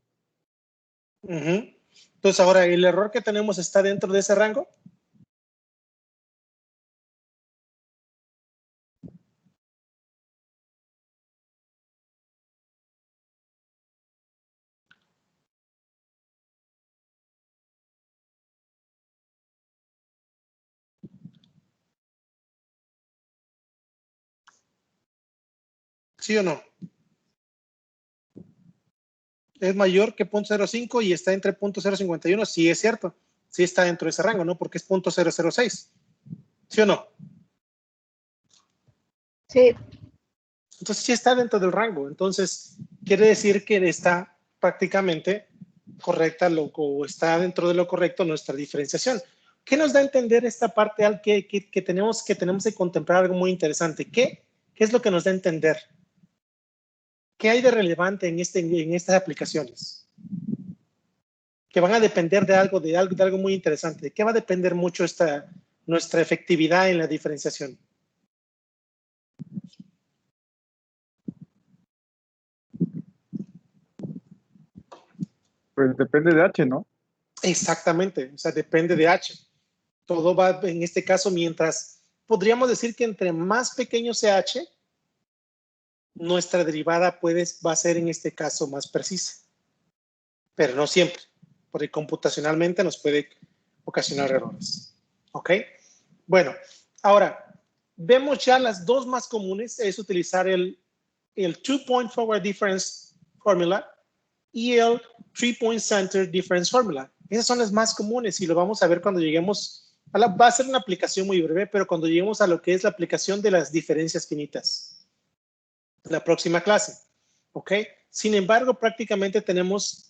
Ujú. Entonces, ahora, ¿el error que tenemos está dentro de ese rango? ¿Sí o no? Es mayor que 0.05 y está entre 0.051. Sí, es cierto. Sí está dentro de ese rango, ¿no? Porque es 0.006. ¿Sí o no? Sí. Entonces sí está dentro del rango. Entonces quiere decir que está prácticamente correcta o está dentro de lo correcto nuestra diferenciación. ¿Qué nos da a entender esta parte al que tenemos que contemplar algo muy interesante? ¿Qué es lo que nos da a entender? ¿Qué hay de relevante en estas aplicaciones? Que van a depender de algo muy interesante. ¿De qué va a depender mucho nuestra efectividad en la diferenciación? Pues depende de H, ¿no? Exactamente, o sea, depende de H. Todo va, en este caso, podríamos decir que entre más pequeño sea H, nuestra derivada va a ser en este caso más precisa, pero no siempre, porque computacionalmente nos puede ocasionar errores. ¿Ok? Bueno, ahora, vemos ya las dos más comunes, es utilizar el 2-point forward difference formula y el 3-point center difference formula. Esas son las más comunes y lo vamos a ver cuando lleguemos va a ser una aplicación muy breve, pero cuando lleguemos a lo que es la aplicación de las diferencias finitas, la próxima clase. ¿Ok? Sin embargo, prácticamente tenemos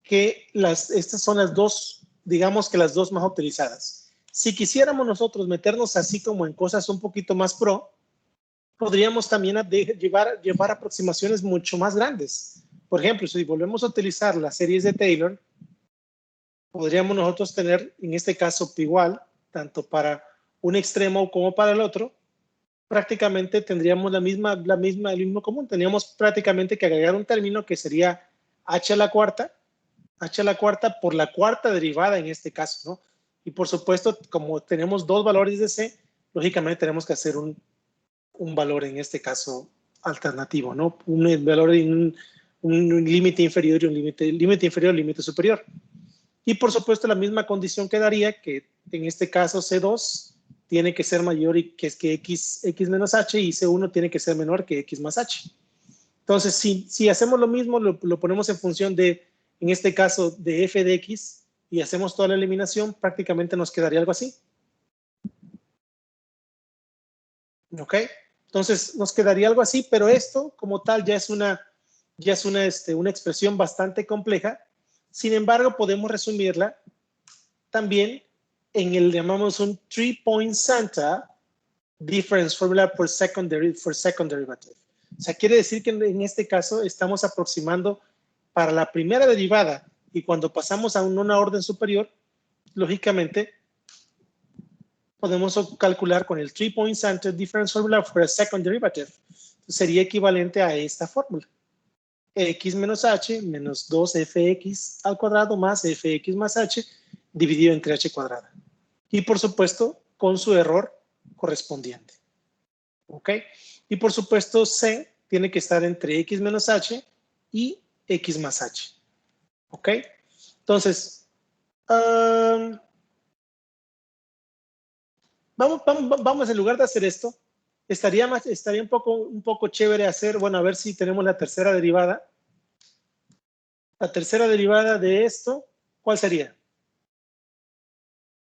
que estas son las dos, digamos que las dos más utilizadas. Si quisiéramos nosotros meternos así como en cosas un poquito más pro, podríamos también llevar aproximaciones mucho más grandes. Por ejemplo, si volvemos a utilizar las series de Taylor, podríamos nosotros tener, en este caso, igual, tanto para un extremo como para el otro, prácticamente tendríamos el mismo común. Teníamos prácticamente que agregar un término que sería h a la cuarta por la cuarta derivada en este caso, ¿no? Y por supuesto, como tenemos dos valores de c, lógicamente tenemos que hacer un valor en este caso alternativo, ¿no? Un valor en un límite inferior y un límite inferior y límite superior. Y por supuesto la misma condición quedaría que en este caso C2 tiene que ser mayor que X menos H y C1 tiene que ser menor que X más H. Entonces, si hacemos lo mismo, lo ponemos en función de, en este caso, de f de x y hacemos toda la eliminación, prácticamente nos quedaría algo así. ¿Ok? Entonces, nos quedaría algo así, pero esto, como tal, ya es una expresión bastante compleja. Sin embargo, podemos resumirla también en el, llamamos un 3-point Santa difference formula for second derivative. O sea, quiere decir que en este caso estamos aproximando para la primera derivada y cuando pasamos a una orden superior, lógicamente podemos calcular con el 3-point center difference formula for a second derivative. Sería equivalente a esta fórmula. X menos h menos 2fx al cuadrado más fx más h dividido entre h cuadrada. Y por supuesto, con su error correspondiente. ¿Ok? Y por supuesto, C tiene que estar entre X menos H y X más H. ¿Ok? Entonces, vamos en lugar de hacer esto, estaría un poco chévere hacer, bueno, a ver si tenemos la tercera derivada. La tercera derivada de esto, ¿cuál sería?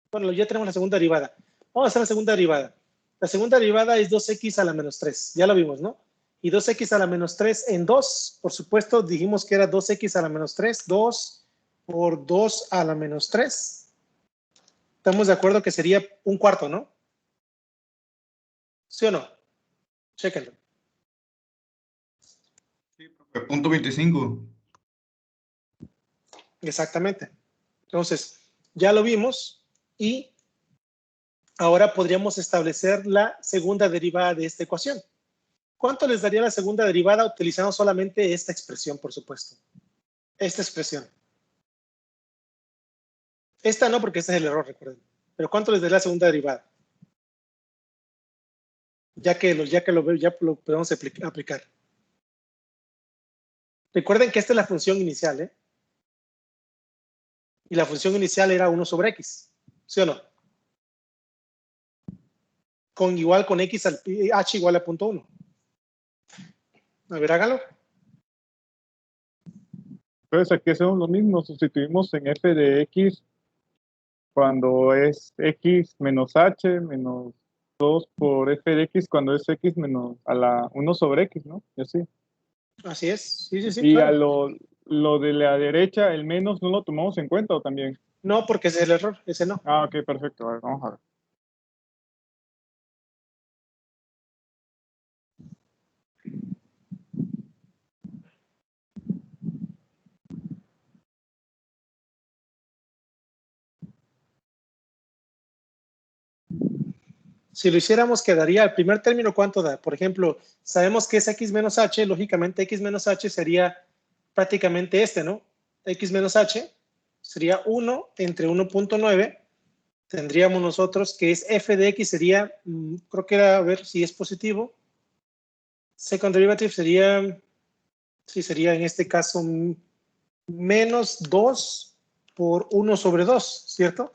Bueno, ya tenemos la segunda derivada. Vamos a hacer la segunda derivada. La segunda derivada es 2x a la menos 3. Ya lo vimos, ¿no? Y 2x a la menos 3 en 2, por supuesto, dijimos que era 2x a la menos 3. 2 por 2 a la menos 3. Estamos de acuerdo que sería un cuarto, ¿no? ¿Sí o no? Chéquenlo. Sí, profe. Punto 25. Exactamente. Entonces, ya lo vimos y ahora podríamos establecer la segunda derivada de esta ecuación. ¿Cuánto les daría la segunda derivada utilizando solamente esta expresión, por supuesto? Esta expresión. Esta no, porque este es el error, recuerden. Pero ¿cuánto les da la segunda derivada? Ya que lo podemos aplicar. Recuerden que esta es la función inicial, ¿eh? Y la función inicial era 1 sobre x, ¿sí o no? Igual con x al h igual a 0.1. A ver, hágalo. Entonces aquí hacemos lo mismo, sustituimos en f de x cuando es x menos h menos 2 por f de x cuando es x menos a la 1 sobre x, ¿no? Y así. Así es. Sí, Y claro. a lo de la derecha, el menos, ¿no lo tomamos en cuenta o también? No, porque ese es el error. Ese no. Ah, ok, perfecto. A ver, vamos a ver. Si lo hiciéramos, quedaría el primer término, ¿cuánto da? Por ejemplo, sabemos que es x menos h, lógicamente x menos h sería prácticamente este, ¿no? X menos h sería 1 entre 1.9. Tendríamos nosotros que es f de x sería, creo que era, a ver si es positivo. Second derivative sería, sí, sería en este caso menos 2 por 1 sobre 2, ¿cierto?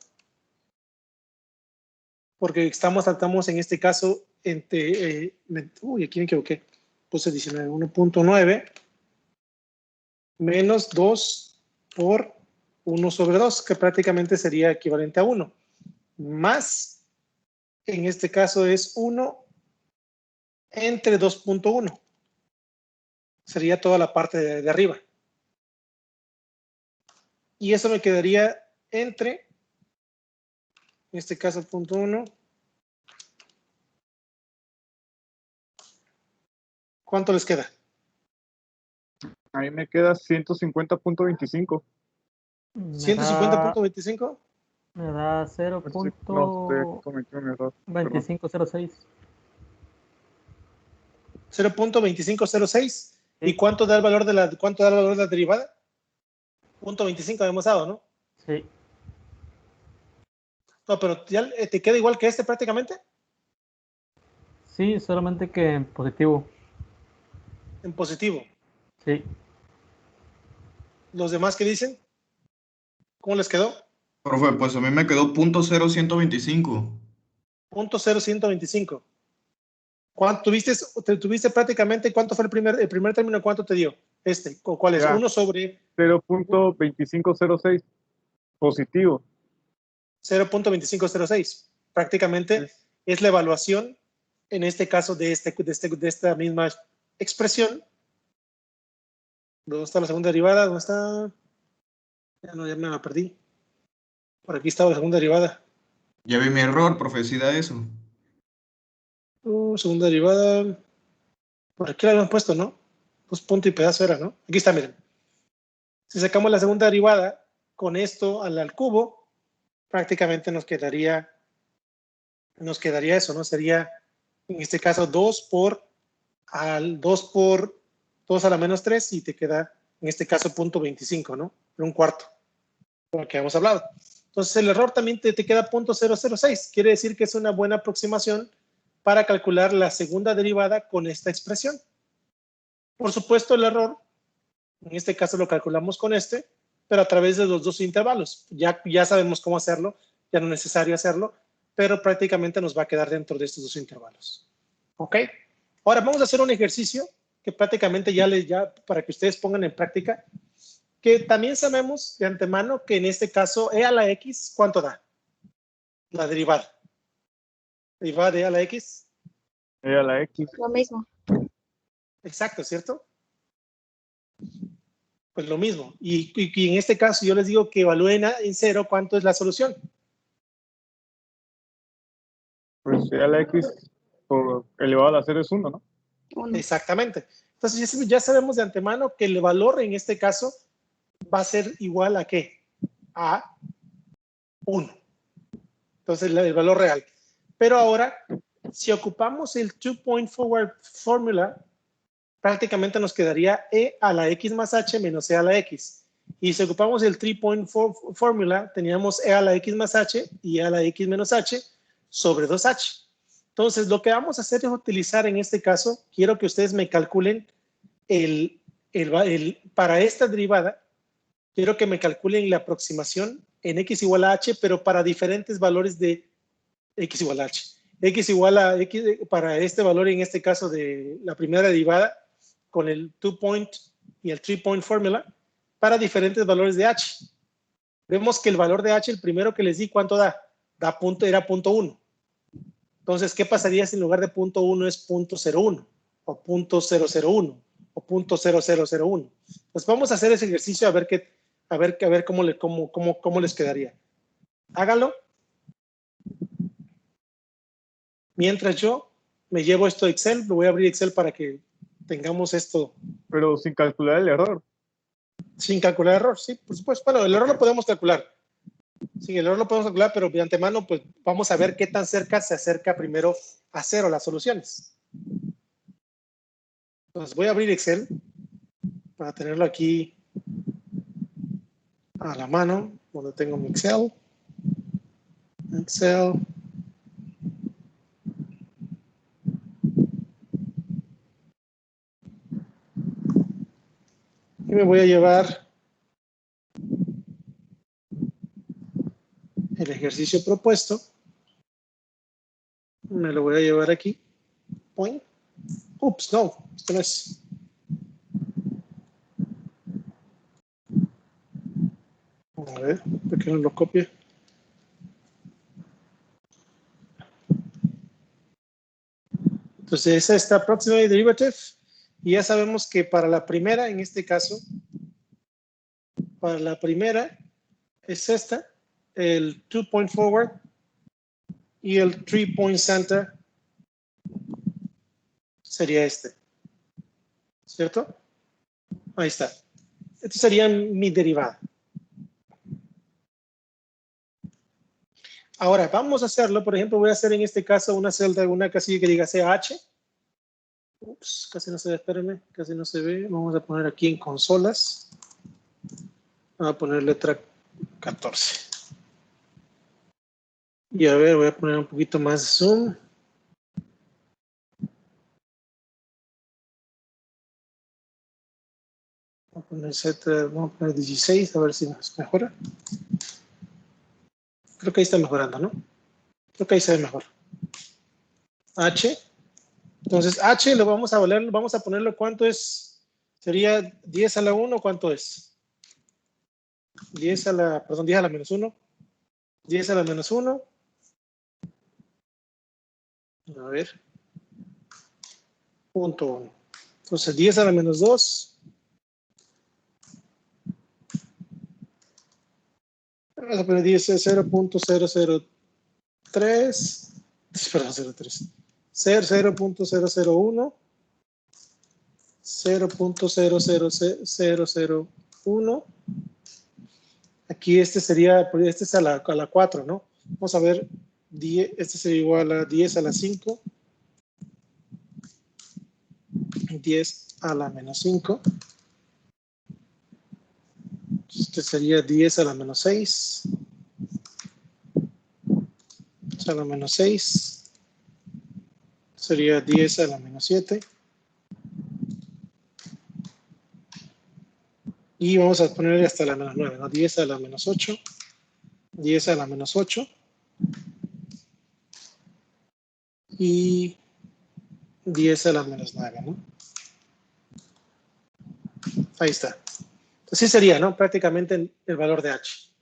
Porque estamos en este caso entre, uy, aquí me equivoqué, puse 19, 1.9 menos 2 por 1 sobre 2, que prácticamente sería equivalente a 1, más, en este caso es 1 entre 2.1, sería toda la parte de arriba. Y eso me quedaría entre, en este caso, punto 1. ¿Cuánto les queda? Ahí me queda 150.25. Me da, 150.25. me da No sé, cometí un error. Perdón. 0.2506. 0.2506. ¿Y Sí. cuánto da el valor de la derivada? 0.25 hemos dado, ¿no? Sí. No, pero ya te queda igual que este prácticamente. Sí, solamente que en positivo. En positivo. Sí. ¿Los demás qué dicen? ¿Cómo les quedó? Profe, pues a mí me quedó .0125. 0.0125. ¿Cuánto tuviste prácticamente? ¿Cuánto fue el primer término? ¿Cuánto te dio? ¿Cuál es? Ya. 1 sobre 0.2506. Positivo. 0.2506. Prácticamente Sí. es la evaluación, en este caso, de esta misma expresión. ¿Dónde está la segunda derivada? ¿Dónde está? Ya no, ya me la perdí. Por aquí estaba la segunda derivada. Ya vi mi error, profe, sí da eso. Segunda derivada. Por aquí la habían puesto, ¿no? Pues punto y pedazo era, ¿no? Aquí está, miren. Si sacamos la segunda derivada con esto al cubo, prácticamente nos quedaría eso, ¿no? Sería, en este caso, 2 por 2 a la menos 3 y te queda, en este caso, 0.25, ¿no? Un cuarto, por lo que hemos hablado. Entonces, el error también te queda 0.006. Quiere decir que es una buena aproximación para calcular la segunda derivada con esta expresión. Por supuesto, el error, en este caso lo calculamos con pero a través de los dos intervalos. Ya sabemos cómo hacerlo, ya no es necesario hacerlo, pero prácticamente nos va a quedar dentro de estos dos intervalos. ¿Ok? Ahora vamos a hacer un ejercicio que prácticamente ya para que ustedes pongan en práctica, que también sabemos de antemano que en este caso e a la x, ¿cuánto da? La derivada. Derivada de e a la x. E a la x. Lo mismo. Exacto, ¿cierto? Pues lo mismo. Y en este caso yo les digo que evalúen en cero cuánto es la solución. Pues E a la x por elevado a la 0 es 1, ¿no? 1. Exactamente. Entonces ya sabemos de antemano que el valor en este caso va a ser igual a ¿qué? A 1. Entonces el valor real. Pero ahora, si ocupamos el 2-point forward formula, prácticamente nos quedaría e a la x más h menos e a la x. Y si ocupamos el 3-point formula, teníamos E a la X más H y E a la X menos H sobre 2H. Entonces, lo que vamos a hacer es utilizar en este caso, quiero que ustedes me calculen para esta derivada, quiero que me calculen la aproximación en X igual a H, pero para diferentes valores de X igual a H. X igual a X para este valor, en este caso de la primera derivada, con el 2-point y el 3-point formula, para diferentes valores de H. Vemos que el valor de H, el primero que les di, ¿cuánto da? Era 0.1. Entonces, ¿qué pasaría si en lugar de 0.1 es 0.01 o 0.001 o 0.0001? Pues vamos a hacer ese ejercicio a ver cómo les quedaría. Hágalo. Mientras yo me llevo esto a Excel, lo voy a abrir Excel para que tengamos esto. Pero sin calcular el error. Sin calcular error, sí, por supuesto. Bueno, el error lo podemos calcular. Sí, el error lo podemos calcular, pero de antemano, pues vamos a ver qué tan cerca se acerca primero a cero las soluciones. Entonces voy a abrir Excel para tenerlo aquí a la mano, donde tengo mi Excel. Excel. Y me voy a llevar el ejercicio propuesto. Me lo voy a llevar aquí. Point. Ups, no, esto no es. A ver, ¿por qué no lo copia? Entonces, esa está approximate derivative. Y ya sabemos que para la primera, en este caso, para la primera es esta, el 2-point forward y el 3-point center sería este. ¿Cierto? Ahí está. Esta sería mi derivada. Ahora, vamos a hacerlo. Por ejemplo, voy a hacer en este caso una celda, una casilla que diga CH. Ups, casi no se ve, espérenme, casi no se ve. Vamos a poner aquí en consolas. Vamos a poner letra 14. Y a ver, voy a poner un poquito más de zoom. Vamos a poner 16, a ver si nos mejora. Creo que ahí está mejorando, ¿no? Creo que ahí se ve mejor. H. Entonces, H lo vamos a valer, vamos a ponerlo, ¿cuánto es? Sería 10 a la 1, ¿cuánto es? 10 a la menos 1. 10 a la menos 1. A ver. Punto 1. Entonces, 10 a la menos 2. Vamos a poner 10 a 0.003. Perdón, 0.3. 0.001. 0.00001. Aquí este sería, este es a la 4, ¿no? Vamos a ver, 10, este sería igual a 10 a la 5. 10 a la menos 5. Este sería 10 a la menos 6. A la menos 6. Sería 10 a la menos 7. Y vamos a ponerle hasta la menos 9, ¿no? 10 a la menos 8. 10 a la menos 8. Y 10 a la menos 9, ¿no? Ahí está. Así sería, ¿no? Prácticamente el valor de H.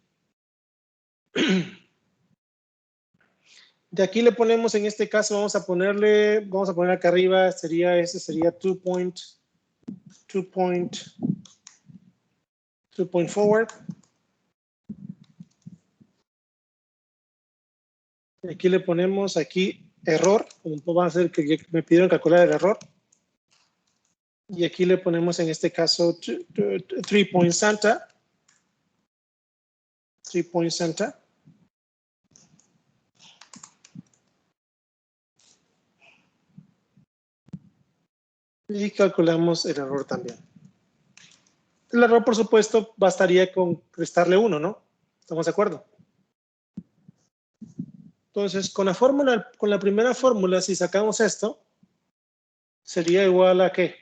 De aquí le ponemos, en este caso, vamos a poner acá arriba, ese sería 2-point forward. Aquí le ponemos error, va a ser que me pidieron calcular el error. Y aquí le ponemos en este caso 3-point center. 3-point center. Y calculamos el error también. El error, por supuesto, bastaría con restarle 1, ¿no? ¿Estamos de acuerdo? Entonces, con la primera fórmula, si sacamos esto, sería igual a ¿qué?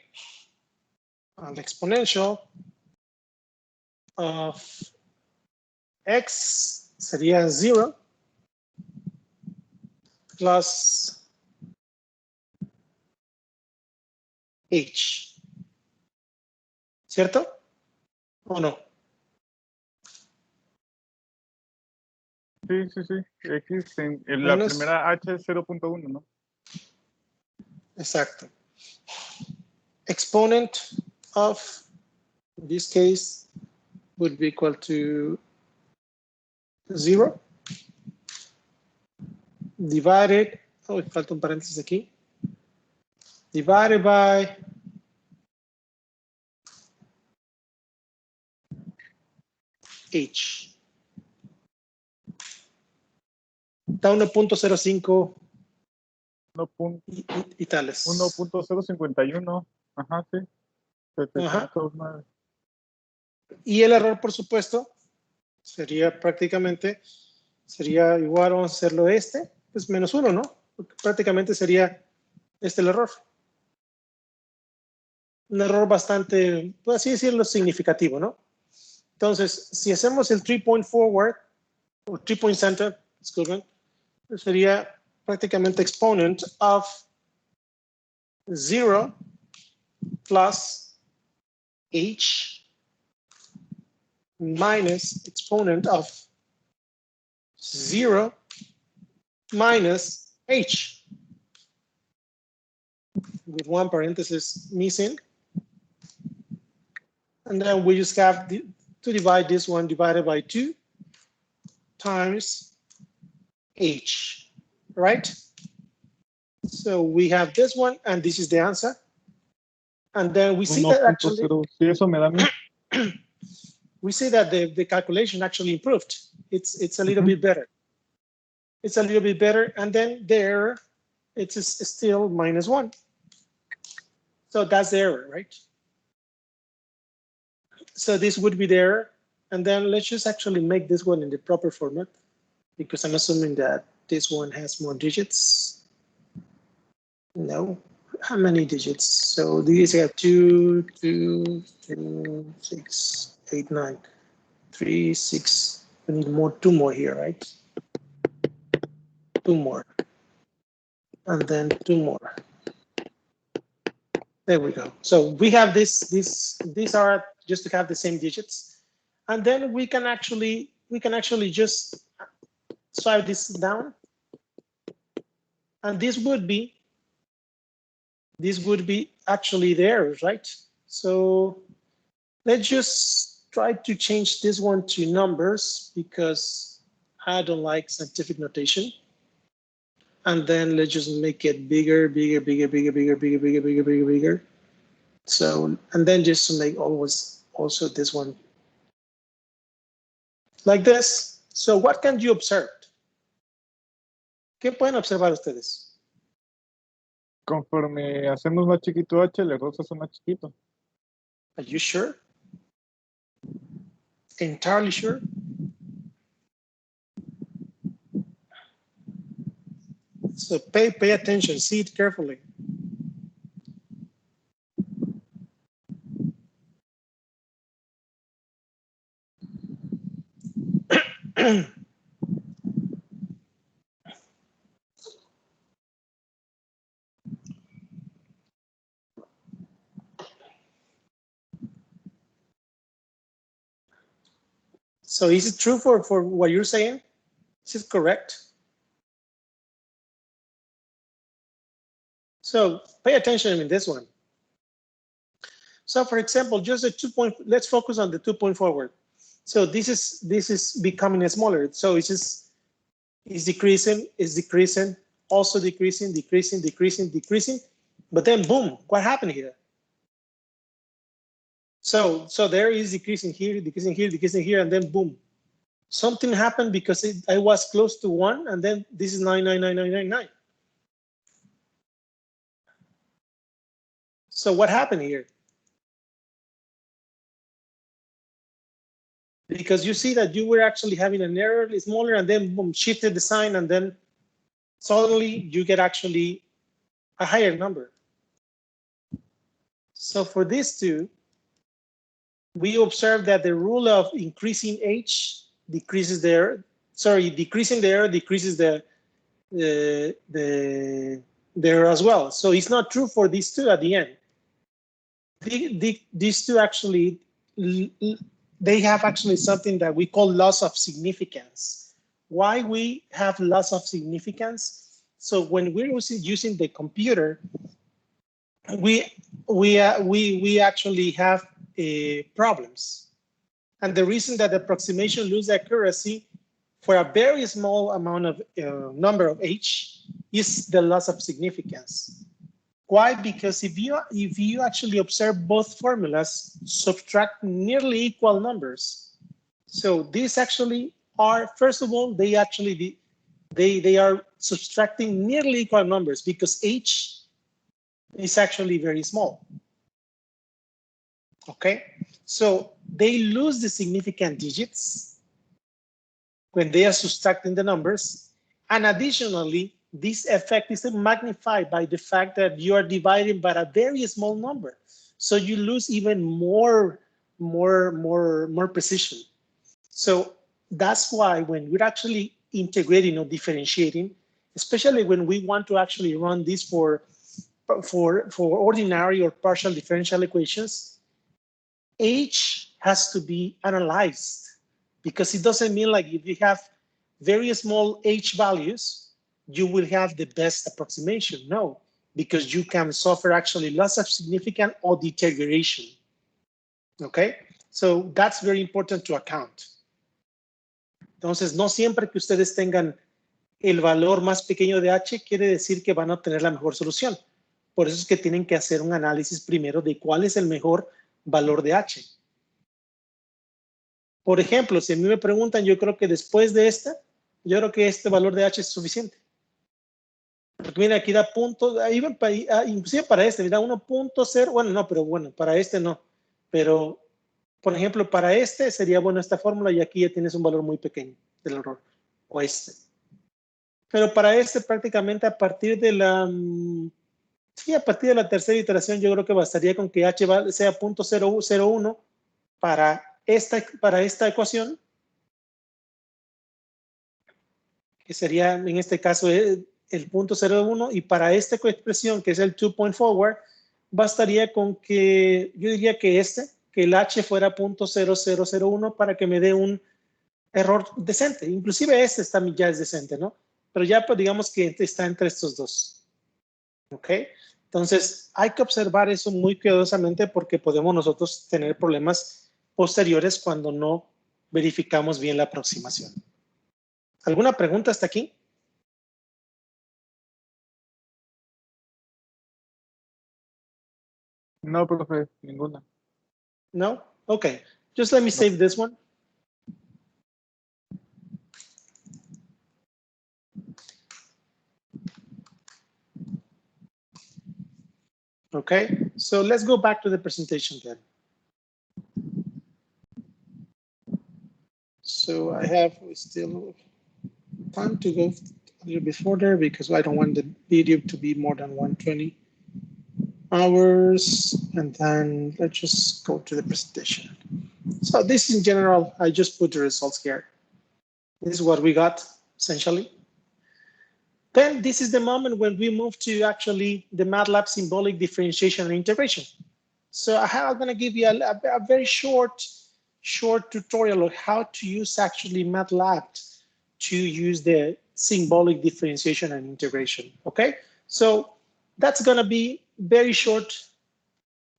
Al exponential of x sería 0 plus h. ¿Cierto? ¿O no? Sí, sí, sí. X en la Menos- primera H es 0.1, ¿no? Exacto. Exponent of, in this case, would be equal to 0 divided, oh, falta un paréntesis aquí, divided by h. Da 1.05 y tales. 1.051. Ajá, sí. Ajá. 709. Y el error, por supuesto, sería prácticamente, sería igual, vamos a hacerlo pues menos 1, ¿no? Porque prácticamente sería el error. Un error bastante, por así decirlo, significativo, ¿no? Entonces, si hacemos el 3-point forward, o 3-point center, disculpen, sería prácticamente exponent of 0 plus h minus exponent of 0 minus h, with one parenthesis missing. And then we just have to divide this one divided by 2 times h, right? So we have this one, and this is the answer. And then we see that actually, 1.0. Sí, eso me da a mí. we see that the calculation actually improved. It's a little bit better. It's a little bit better, and then there, it's still -1. So that's the error, right? So this would be the error, and then let's just actually make this one in the proper format, because I'm assuming that this one has more digits. No, how many digits? So these are 2, 2, 2, 6, 8, 9, 3, 6. We need 2 more here, right? 2 more. And then 2 more. There we go. So we have these are just to have the same digits. And then we can actually just swipe this down. And this would be actually the errors, right? So let's just try to change this one to numbers, because I don't like scientific notation. And then let's just make it bigger. So, and then just to make always also this one like this. So what can you observe? ¿Qué pueden observar ustedes? Conforme hacemos más chiquito H, el error se hace más chiquito. Are you sure? Entirely sure? So pay attention, see it carefully. So is it true for what you're saying? Is it correct? So pay attention in this one. So for example, just a 2 point, let's focus on the 2 point forward. So this is becoming smaller. So it's decreasing, also decreasing. But then boom, what happened here? So there is decreasing here, and then boom. Something happened because I was close to 1, and then this is 99999. So what happened here? Because you see that you were actually having an error, smaller, and then boom, shifted the sign, and then suddenly you get actually a higher number. So for these two, we observe that the rule of increasing h decreases the error. Sorry, decreasing the error decreases the error as well. So it's not true for these two at the end. These two actually, they have actually something that we call loss of significance. Why we have loss of significance? So when we're using the computer, we actually have problems. And the reason that the approximation loses accuracy for a very small amount of number of h is the loss of significance. Why? Because if you actually observe both formulas subtract nearly equal numbers. So these actually are, first of all, they actually they are subtracting nearly equal numbers because h is actually very small. Okay, so they lose the significant digits when they are subtracting the numbers. And additionally, this effect is magnified by the fact that you are dividing by a very small number. So you lose even more precision. So that's why when we're actually integrating or differentiating, especially when we want to actually run this for ordinary or partial differential equations, h has to be analyzed, because it doesn't mean like if you have very small h values, you will have the best approximation. No, because you can suffer actually loss of significance or deterioration. Okay, so that's very important to account. Entonces, no siempre que ustedes tengan el valor más pequeño de h quiere decir que van a obtener la mejor solución. Por eso es que tienen que hacer un análisis primero de cuál es el mejor valor de h. Por ejemplo, si a mí me preguntan, yo creo que después de esta, yo creo que este valor de h es suficiente. Porque mira, aquí da punto, inclusive para este, me da 1.0, bueno, no, pero bueno, para este no. Pero, por ejemplo, para este sería bueno esta fórmula y aquí ya tienes un valor muy pequeño del error, o este. Pero para este prácticamente a partir de la, sí, a partir de la tercera iteración yo creo que bastaría con que h sea 0.001 para esta ecuación, que sería en este caso el 0.01, y para esta expresión que es el 2 forward, bastaría con que yo diría que el h fuera 0.0001 para que me dé un error decente. Inclusive este ya es decente, ¿no? Pero ya pues, digamos que está entre estos dos. ¿Ok? Entonces hay que observar eso muy cuidadosamente porque podemos nosotros tener problemas posteriores cuando no verificamos bien la aproximación. ¿Alguna pregunta hasta aquí? No, profe, ninguna. No? Okay. Just let me save this one. Okay, so let's go back to the presentation then. So I have still time to go a little bit further because I don't want the video to be more than 120 hours. And then let's just go to the presentation. So this in general, I just put the results here. This is what we got essentially. Then this is the moment when we move to actually the MATLAB symbolic differentiation and integration. So I'm going to give you a very short tutorial of how to use actually MATLAB to use the symbolic differentiation and integration. Okay, so that's going to be very short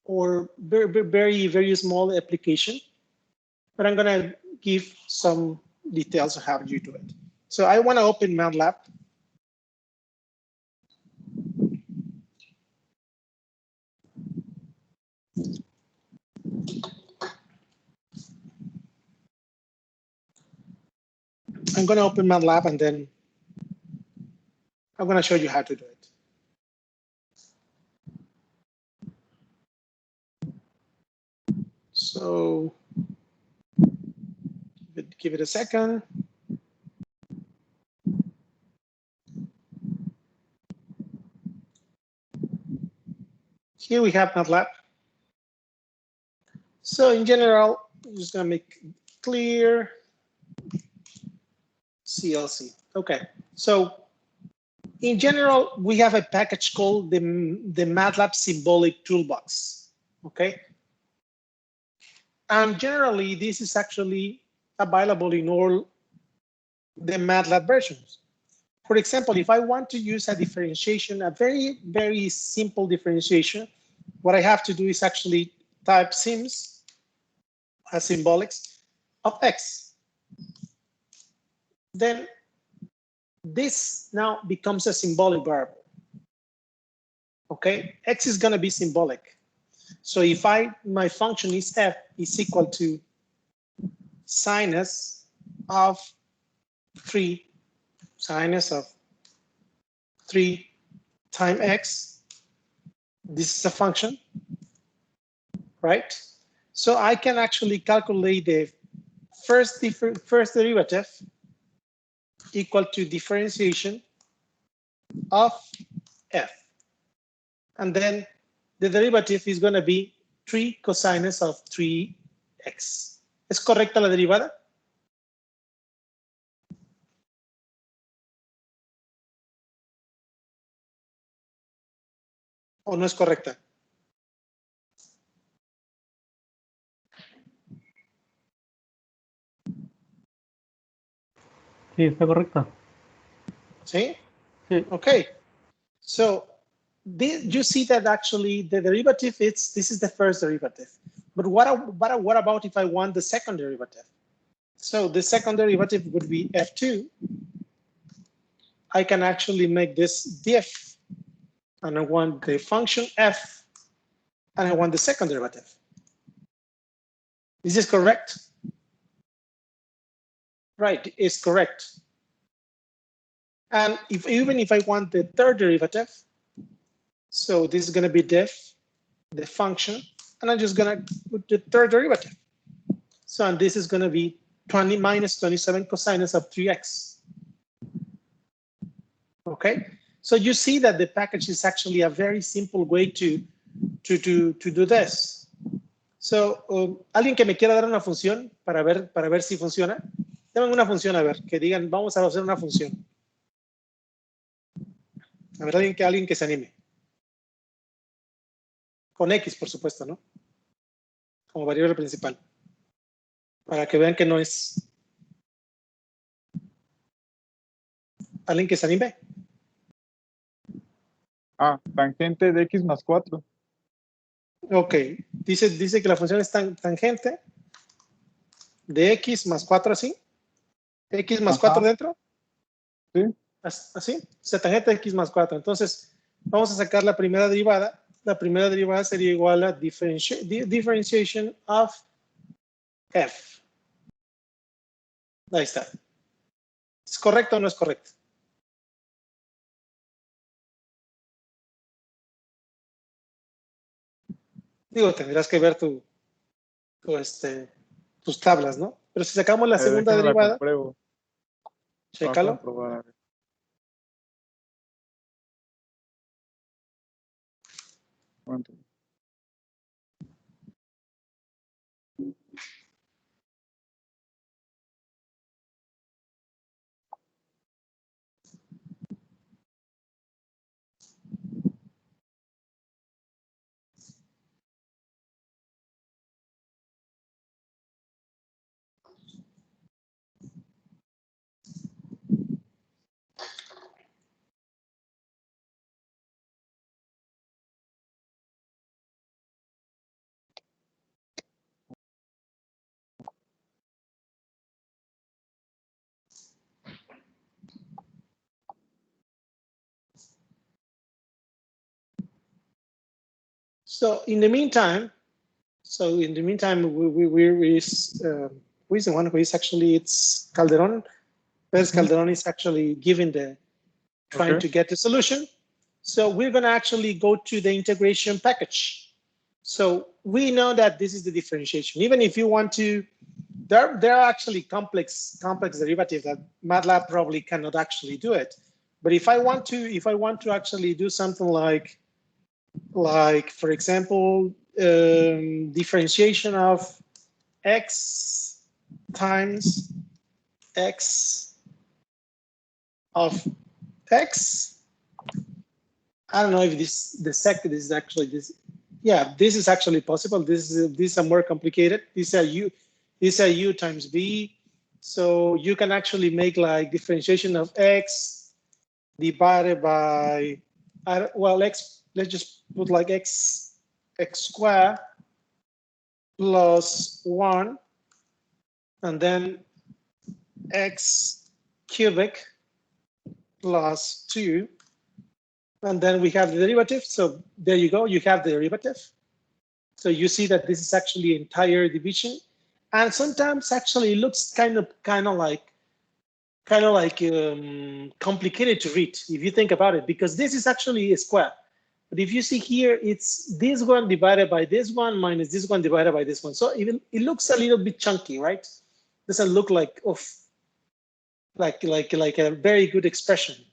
or very small application, but I'm going to give some details of how you do it. So I want to open MATLAB. I'm going to open MATLAB and then I'm going to show you how to do it. So Give it a second. Here we have MATLAB. So in general, I'm just gonna make clear CLC. Okay, so in general, we have a package called the MATLAB Symbolic Toolbox. Okay, and generally this is actually available in all the MATLAB versions. For example, if I want to use a differentiation, a very simple differentiation, what I have to do is actually type sims as symbolics of x. Then this now becomes a symbolic variable. Okay, x is going to be symbolic. So if my function is f is equal to sinus of 3 times x, this is a function, right? So I can actually calculate the first derivative equal to differentiation of f. And then the derivative is going to be 3 cosinus of 3x. ¿Es correcta la derivada? ¿O no es correcta? Sí, está correcta. ¿Sí? Sí. Okay. So you see that actually the derivative this is the first derivative. But what about if I want the second derivative? So the second derivative would be f2. I can actually make this diff, and I want the function f, and I want the second derivative. Is this correct? Right, it's correct. And even if I want the third derivative, so this is going to be diff, the function, and I'm just going to put the third derivative. So and this is going to be 20 minus 27 cosinus of 3x. Okay, so you see that the package is actually a very simple way to do this. So, alguien que me quiera dar una función para ver si funciona. Denme una función, a ver, que digan, vamos a hacer una función. A ver, alguien que se anime. Con X, por supuesto, ¿no? Como variable principal. Para que vean que no es. ¿Alguien que se anime? Ah, tangente de x más 4. Ok, dice que la función es tangente de x más 4 así. X más 4 dentro. Sí. Así, o sea, tangente de x más 4. Entonces, vamos a sacar la primera derivada. La primera derivada sería igual a differentiation of f. Ahí está. ¿Es correcto o no es correcto? Digo, tendrás que ver tus tablas, ¿no? Pero si sacamos la segunda Déjame la derivada, compruebo. chécalo. Voy a comprobar, a ver. ¿Cuánto? So in the meantime, who is the one who is actually, it's Calderon. Pérez Calderon is actually giving trying to get the solution. So we're going to actually go to the integration package. So we know that this is the differentiation. Even if you want to there are actually complex derivatives that MATLAB probably cannot actually do it. But if I want to actually do something like for example, differentiation of x times x of x. I don't know if this is actually this. Yeah, this is actually possible. These are more complicated. These are u times b. So you can actually make like differentiation of x divided by x. Let's just put like x squared plus 1, and then x cubic plus 2, and then we have the derivative. So there you go, you have the derivative. So you see that this is actually entire division, and sometimes actually it looks kind of like complicated to read if you think about it, because this is actually a square. But if you see here, it's this one divided by this one minus this one divided by this one. So even it looks a little bit chunky, right? Doesn't look like like a very good expression.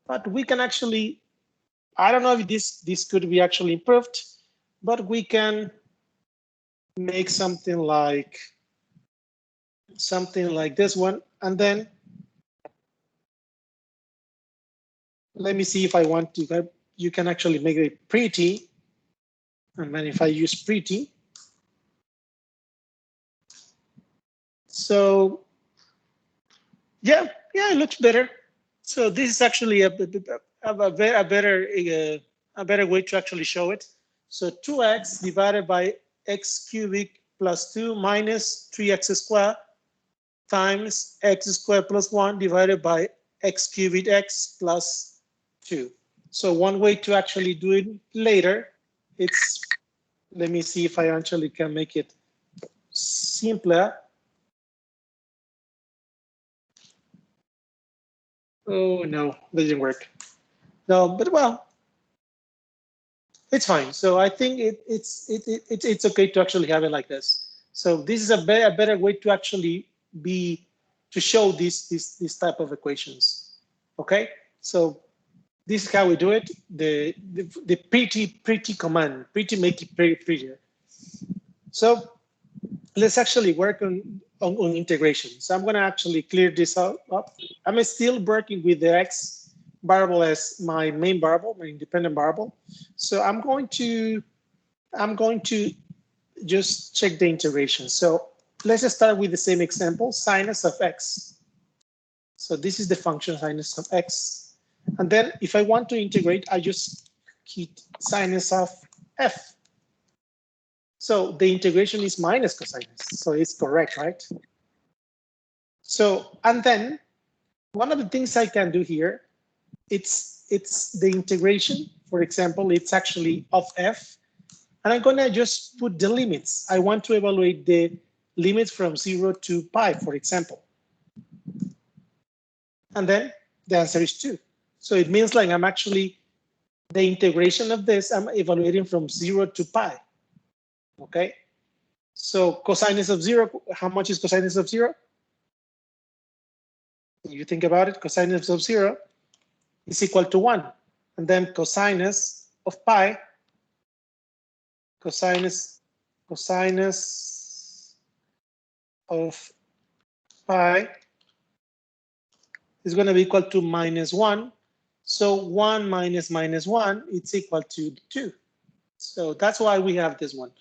But we can actually, I don't know if this could be actually improved, but we can make something like this one, and then let me see if I want to. You can actually make it pretty, and then if I use pretty, so yeah, it looks better. So this is actually a better way to actually show it. So 2x divided by x cubic plus 2 minus 3x squared times x squared plus 1 divided by x cubic x plus 2. So one way to actually do it later, it's, let me see if I actually can make it simpler. Oh no, that didn't work. No, but well, it's fine. So I think it's okay to actually have it like this. So this is a better way to actually show this type of equations. Okay, so this is how we do it. The pretty command, pretty make it prettier. So let's actually work on integration. So I'm going to actually clear this up. I'm still working with the x variable as my main variable, my independent variable. So I'm going to just check the integration. So let's just start with the same example, sinus of x. So this is the function sinus of x. And then if I want to integrate, I just hit sinus of f. So the integration is minus cosinus, so it's correct, right? So, and then one of the things I can do here, it's the integration. For example, it's actually of f, and I'm gonna just put the limits. I want to evaluate the limits from 0 to pi, for example. And then the answer is 2. So it means like I'm actually, the integration of this, I'm evaluating from 0 to pi. Okay, so cosinus of 0, how much is cosinus of 0? You think about it, cosinus of 0 is equal to 1. And then cosinus of pi, cosinus of pi is going to be equal to -1. So 1 minus -1, it's equal to 2. So that's why we have this one.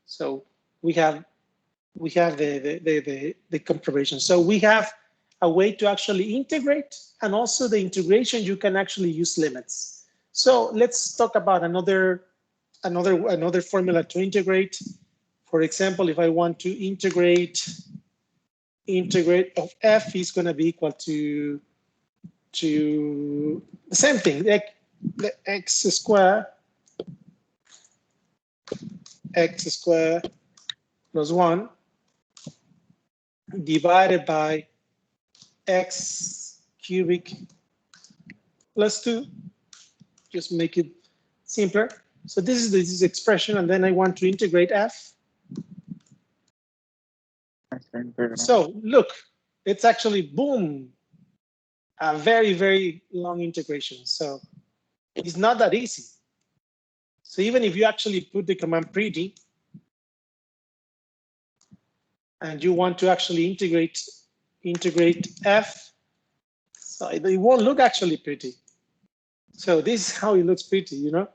So we have the confirmation. So we have a way to actually integrate, and also the integration, you can actually use limits. So let's talk about another formula to integrate. For example, if I want to integrate of f is going to be equal to the same thing, the x squared plus 1 divided by x cubic plus 2, just make it simpler. So this is this expression, and then I want to integrate f. So look, it's actually, boom, a very, very long integration. So it's not that easy. So even if you actually put the command pretty, and you want to actually integrate F, so it won't look actually pretty. So this is how it looks pretty, you know?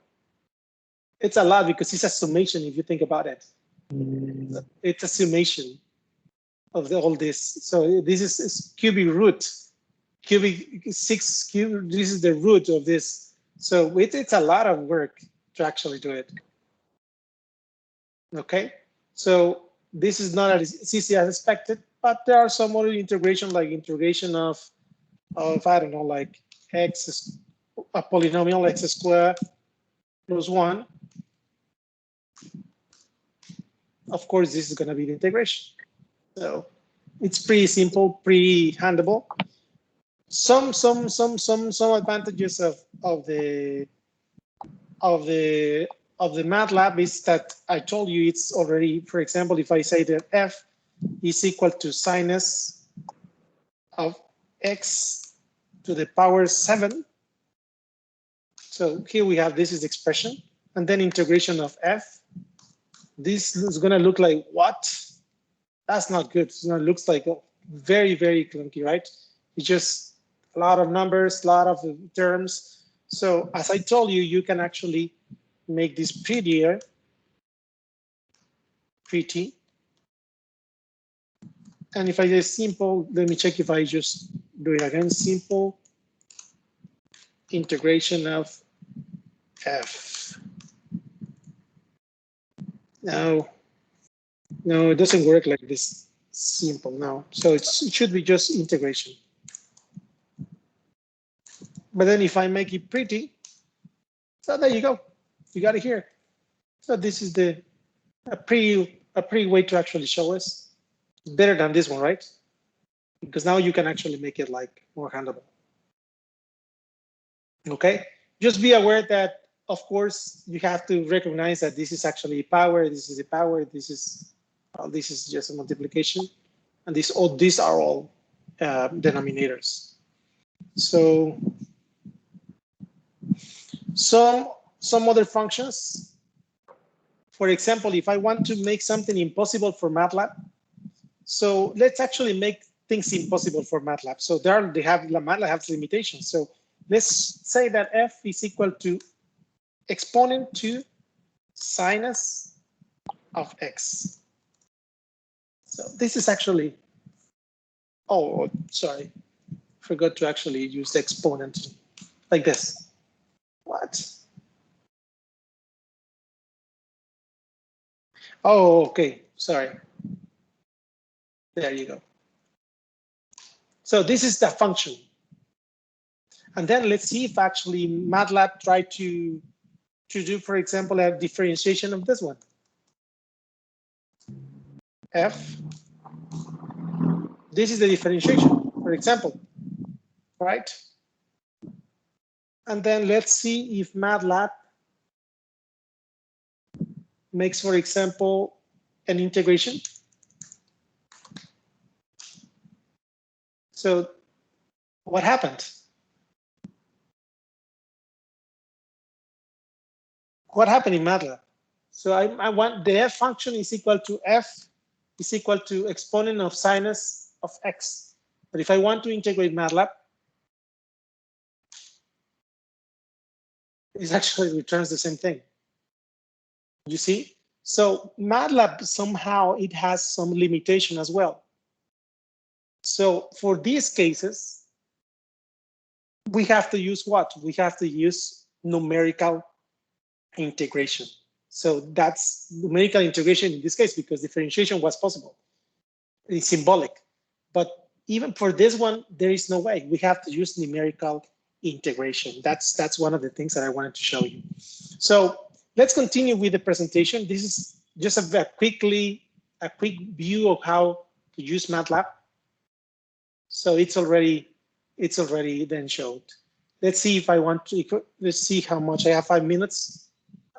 It's a lot because it's a summation if you think about it. It's a summation of all this. So this is cubic root, cubic 6 cube, this is the root of this. So it's a lot of work to actually do it. Okay, so this is not as easy as expected, but there are some other integration, like integration of I don't know, like x, a polynomial x squared plus 1. Of course, this is going to be the integration. So it's pretty simple, pretty handleable. Some advantages of the MATLAB is that I told you it's already, for example, if I say that f is equal to sinus of x to the power 7. So here we have this is the expression, and then integration of f. This is going to look like what? That's not good. It looks like very, very clunky, right? It's just a lot of numbers, a lot of terms. So as I told you, you can actually make this prettier, pretty. And if I do simple, let me check if I just do it again, simple integration of f. No, it doesn't work like this simple now. So it should be just integration. But then if I make it pretty, so there you go. You got it here. So this is a pretty way to actually show us. Better than this one, right? Because now you can actually make it like more handleable. Okay, just be aware that, of course, you have to recognize that this is actually power, this is a power, this is just a multiplication, and these are all denominators. So some other functions. For example, if I want to make something impossible for MATLAB, so let's actually make things impossible for MATLAB. So MATLAB has limitations. So let's say that f is equal to exponent to sinus of x. So this is actually, oh, sorry, forgot to actually use the exponent like this. What? Oh, okay, sorry. There you go. So this is the function. And then let's see if actually MATLAB tried to do, for example, a differentiation of this one. F. This is the differentiation, for example, right? And then let's see if MATLAB makes, for example, an integration. So what happened? What happened in MATLAB? So I want the f function is equal to f is equal to exponent of sinus of x. But if I want to integrate MATLAB, it actually returns the same thing. You see? So MATLAB somehow it has some limitation as well. So for these cases, we have to use what? We have to use numerical integration. So that's numerical integration in this case because differentiation was possible. It's symbolic. But even for this one, there is no way. We have to use numerical integration. That's one of the things that I wanted to show you. So let's continue with the presentation. This is just a quick view of how to use MATLAB. So it's already then showed. Let's see if I want to, let's see how much I have, 5 minutes,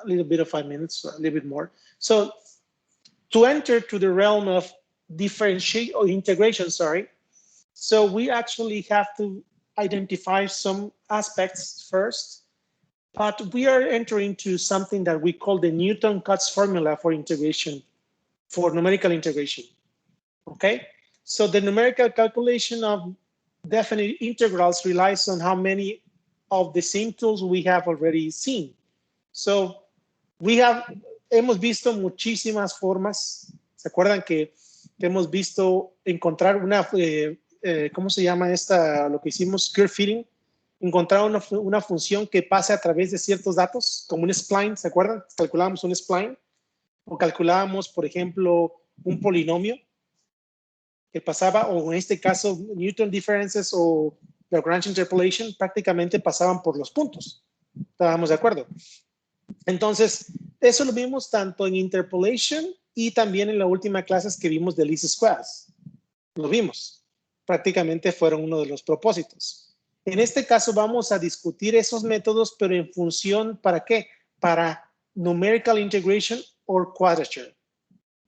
a little bit of 5 minutes, a little bit more. So to enter to the realm of differentiate or integration, sorry. So we actually have to identify some aspects first, but we are entering into something that we call the Newton-Cotes formula for integration, for numerical integration, okay? So the numerical calculation of definite integrals relies on how many of the same tools we have already seen. So hemos visto muchísimas formas. ¿Se acuerdan que hemos visto encontrar una, ¿cómo se llama esta? Lo que hicimos, curve fitting. Encontrar una función que pase a través de ciertos datos, como un spline, ¿se acuerdan? Calculábamos un spline. O calculábamos, por ejemplo, un polinomio que pasaba, o en este caso, Newton differences o Lagrange interpolation, prácticamente pasaban por los puntos. ¿Estábamos de acuerdo? Entonces, eso lo vimos tanto en interpolation y también en la última clase que vimos de least squares. Lo vimos. Prácticamente fueron uno de los propósitos. En este caso vamos a discutir esos métodos, pero en función, ¿para qué? Para numerical integration o quadrature.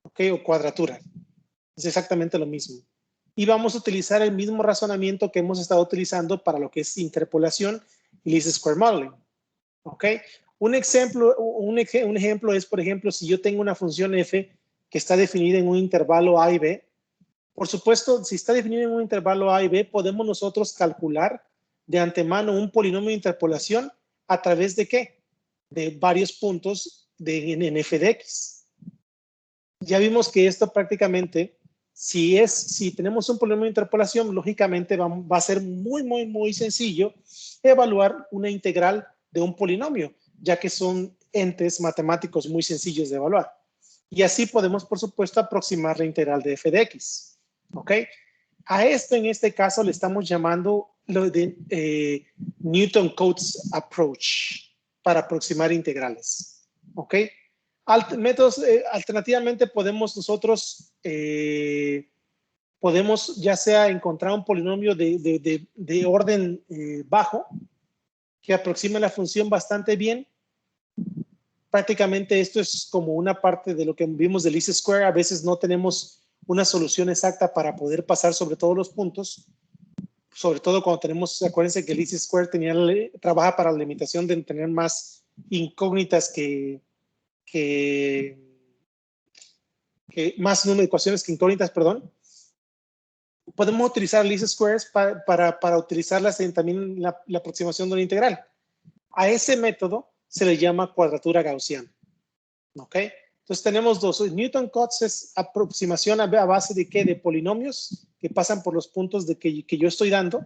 ¿Ok? O cuadratura. Es exactamente lo mismo. Y vamos a utilizar el mismo razonamiento que hemos estado utilizando para lo que es interpolación y least square modeling. ¿Ok? Un ejemplo es, por ejemplo, si yo tengo una función f que está definida en un intervalo a y b. Por supuesto, si está definida en un intervalo a y b, podemos nosotros calcular de antemano un polinomio de interpolación a través de ¿qué? De varios puntos en f de x. Ya vimos que esto prácticamente, si tenemos un polinomio de interpolación, lógicamente va a ser muy sencillo evaluar una integral de un polinomio, ya que son entes matemáticos muy sencillos de evaluar. Y así podemos, por supuesto, aproximar la integral de f de x. ¿Ok? A esto, en este caso, le estamos llamando lo de Newton-Cotes approach para aproximar integrales. ¿Ok? Métodos, alternativamente podemos nosotros, podemos ya sea encontrar un polinomio de orden bajo que aproxime la función bastante bien. Prácticamente esto es como una parte de lo que vimos de least square. A veces no tenemos una solución exacta para poder pasar sobre todos los puntos, sobre todo cuando tenemos, acuérdense que least square trabaja para la limitación de tener más incógnitas más número de ecuaciones que incógnitas, perdón. Podemos utilizar least squares para utilizarlas también la aproximación de una integral. A ese método se le llama cuadratura gaussiana. ¿Ok? Entonces tenemos dos. Newton-Cotes es aproximación a base de ¿qué? De polinomios que pasan por los puntos que yo estoy dando.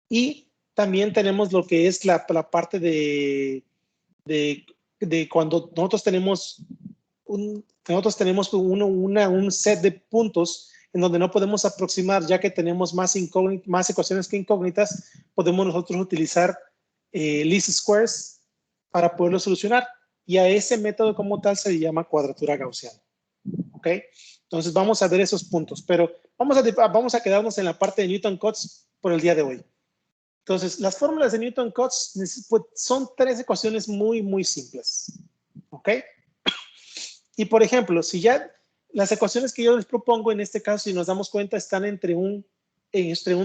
Y también tenemos lo que es la parte de cuando nosotros tenemos un set de puntos en donde no podemos aproximar, ya que tenemos más ecuaciones que incógnitas, podemos nosotros utilizar least squares para poderlo solucionar. Y a ese método como tal se le llama cuadratura gaussiana. ¿Ok? Entonces vamos a ver esos puntos, pero vamos a quedarnos en la parte de Newton-Cotes por el día de hoy. Entonces, las fórmulas de Newton-Cotes son tres ecuaciones muy simples. ¿Ok? Y por ejemplo, si ya las ecuaciones que yo les propongo en este caso, si nos damos cuenta, están entre un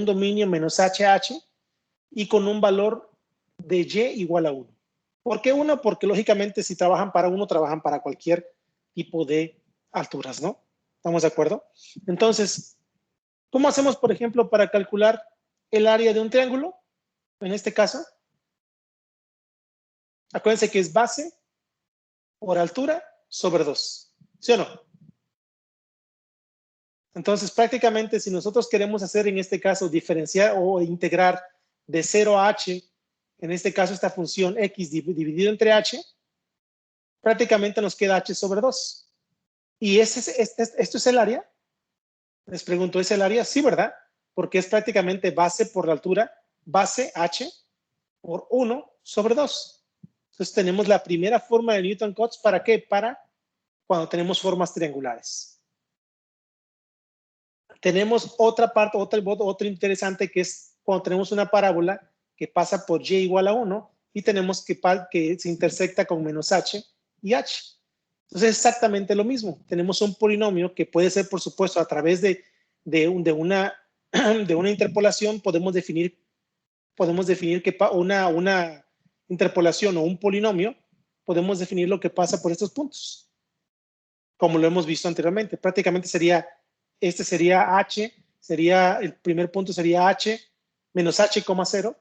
dominio menos HH y con un valor de Y igual a 1. ¿Por qué 1? Porque lógicamente si trabajan para 1, trabajan para cualquier tipo de alturas, ¿no? ¿Estamos de acuerdo? Entonces, ¿cómo hacemos, por ejemplo, para calcular el área de un triángulo? En este caso, acuérdense que es base por altura sobre 2. ¿Sí o no? Entonces, prácticamente, si nosotros queremos hacer en este caso diferenciar o integrar de 0 a h, en este caso esta función x dividido entre h, prácticamente nos queda h sobre 2. ¿Y esto es el área? Les pregunto, ¿es el área? Sí, ¿verdad? Porque es prácticamente base por la altura, base h por 1 sobre 2. Entonces tenemos la primera forma de Newton-Cotes. ¿Para qué? Para cuando tenemos formas triangulares. Tenemos otra parte, otra interesante, que es cuando tenemos una parábola que pasa por y igual a 1 y tenemos que se intersecta con menos h y h. Entonces es exactamente lo mismo. Tenemos un polinomio que puede ser, por supuesto, a través de una interpolación, podemos definir que una interpolación o un polinomio, podemos definir lo que pasa por estos puntos, como lo hemos visto anteriormente. Prácticamente sería h, el primer punto sería h menos h, 0,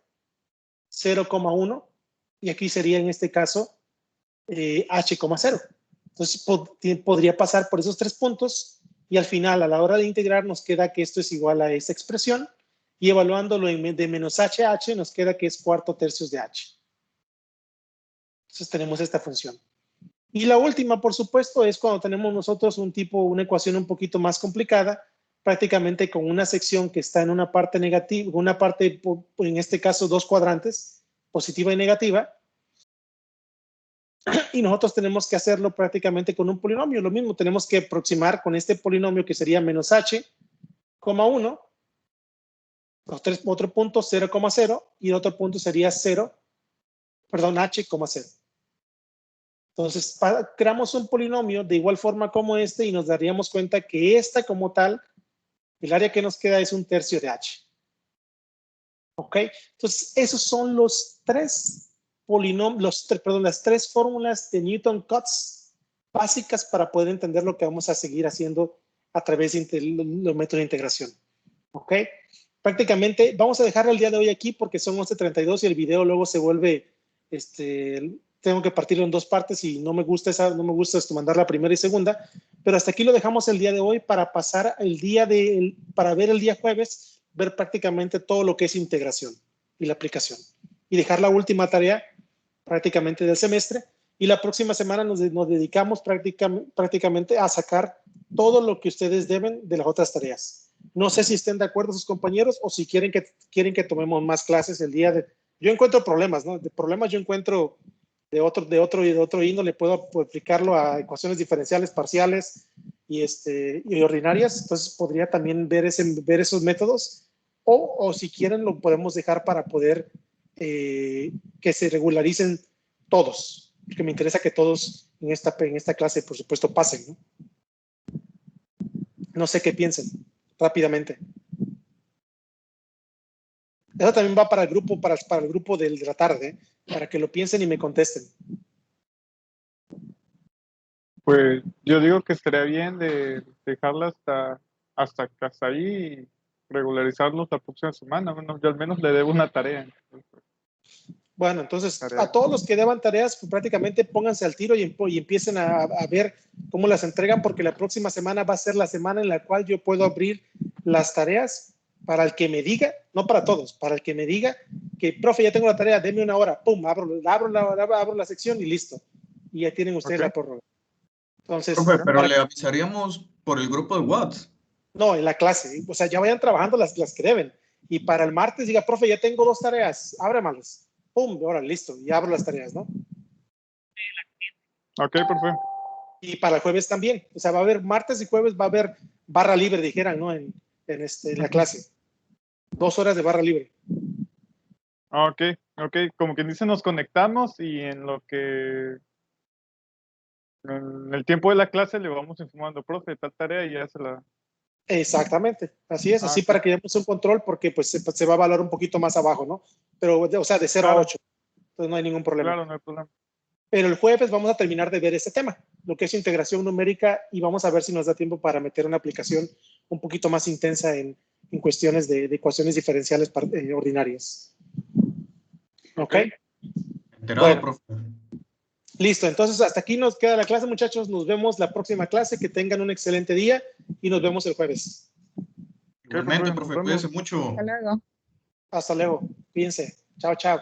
0,1, y aquí sería en este caso h, 0. Entonces podría pasar por esos 3 puntos y al final, a la hora de integrar, nos queda que esto es igual a esa expresión y evaluándolo de menos h a h, nos queda que es 4/3 de h. Entonces tenemos esta función. Y la última, por supuesto, es cuando tenemos nosotros una ecuación un poquito más complicada, prácticamente con una sección que está en una parte negativa, una parte, en este caso, 2 cuadrantes, positiva y negativa, y nosotros tenemos que hacerlo prácticamente con un polinomio. Lo mismo, tenemos que aproximar con este polinomio que sería menos h, 1, otro punto 0,0 y el otro punto sería h, 0. Entonces, creamos un polinomio de igual forma como este y nos daríamos cuenta que esta como tal, el área que nos queda es 1/3 de h. ¿Ok? Entonces, esos son los las 3 fórmulas de Newton-Cotes básicas para poder entender lo que vamos a seguir haciendo a través de los métodos de integración. ¿Ok? Prácticamente vamos a dejar el día de hoy aquí porque son 11:32 y el video luego se vuelve, tengo que partirlo en 2 partes y no me gusta mandar la primera y segunda, pero hasta aquí lo dejamos el día de hoy para pasar para ver el día jueves, ver prácticamente todo lo que es integración y la aplicación y dejar la última tarea prácticamente del semestre y la próxima semana nos dedicamos prácticamente a sacar todo lo que ustedes deben de las otras tareas. No sé si estén de acuerdo sus compañeros o si quieren que tomemos más clases el día de... Yo encuentro problemas, ¿no? De problemas yo encuentro de otro índole, puedo aplicarlo a ecuaciones diferenciales parciales y ordinarias, entonces podría también ver esos métodos o si quieren lo podemos dejar para poder que se regularicen todos, porque me interesa que todos en esta clase, por supuesto, pasen, ¿no? No sé qué piensen rápidamente. Eso también va para el grupo, para el grupo de la tarde, para que lo piensen y me contesten. Pues yo digo que estaría bien de dejarla hasta ahí y regularizarlos la próxima semana. Bueno, yo al menos le debo una tarea. Bueno, entonces a todos los que deban tareas, pues, prácticamente pónganse al tiro y empiecen a ver cómo las entregan, porque la próxima semana va a ser la semana en la cual yo puedo abrir las tareas para el que me diga, no para todos, para el que me diga que, profe, ya tengo la tarea, deme una hora, pum, abro la sección y listo. Y ya tienen ustedes la prórroga. Entonces, Profe, pero le avisaríamos por el grupo de WhatsApp. no, en la clase, o sea, ya vayan trabajando las que deben. Y para el martes diga, profe, ya tengo 2 tareas, ábremalas. Pum, ahora listo, y abro las tareas, ¿no? Ok, perfecto. Y para el jueves también, o sea, va a haber martes y jueves, va a haber barra libre, dijeran, ¿no? En la clase. 2 horas de barra libre. Ok, como quien dice, nos conectamos y en el tiempo de la clase le vamos informando, profe, tal tarea y ya se la... Exactamente, así es, así sí. para que demos un control, porque pues se va a valorar un poquito más abajo, ¿no? Pero, o sea, de 0 a 8, entonces no hay ningún problema. Claro, no hay problema. Pero el jueves vamos a terminar de ver este tema, lo que es integración numérica, y vamos a ver si nos da tiempo para meter una aplicación un poquito más intensa en cuestiones de ecuaciones diferenciales ordinarias. ¿Ok? Enterado, Bueno. profe. Listo, entonces hasta aquí nos queda la clase, muchachos. Nos vemos la próxima clase. Que tengan un excelente día y nos vemos el jueves. Igualmente, profe, cuídese mucho. Hasta luego. Hasta luego. Cuídense. Chao, chao.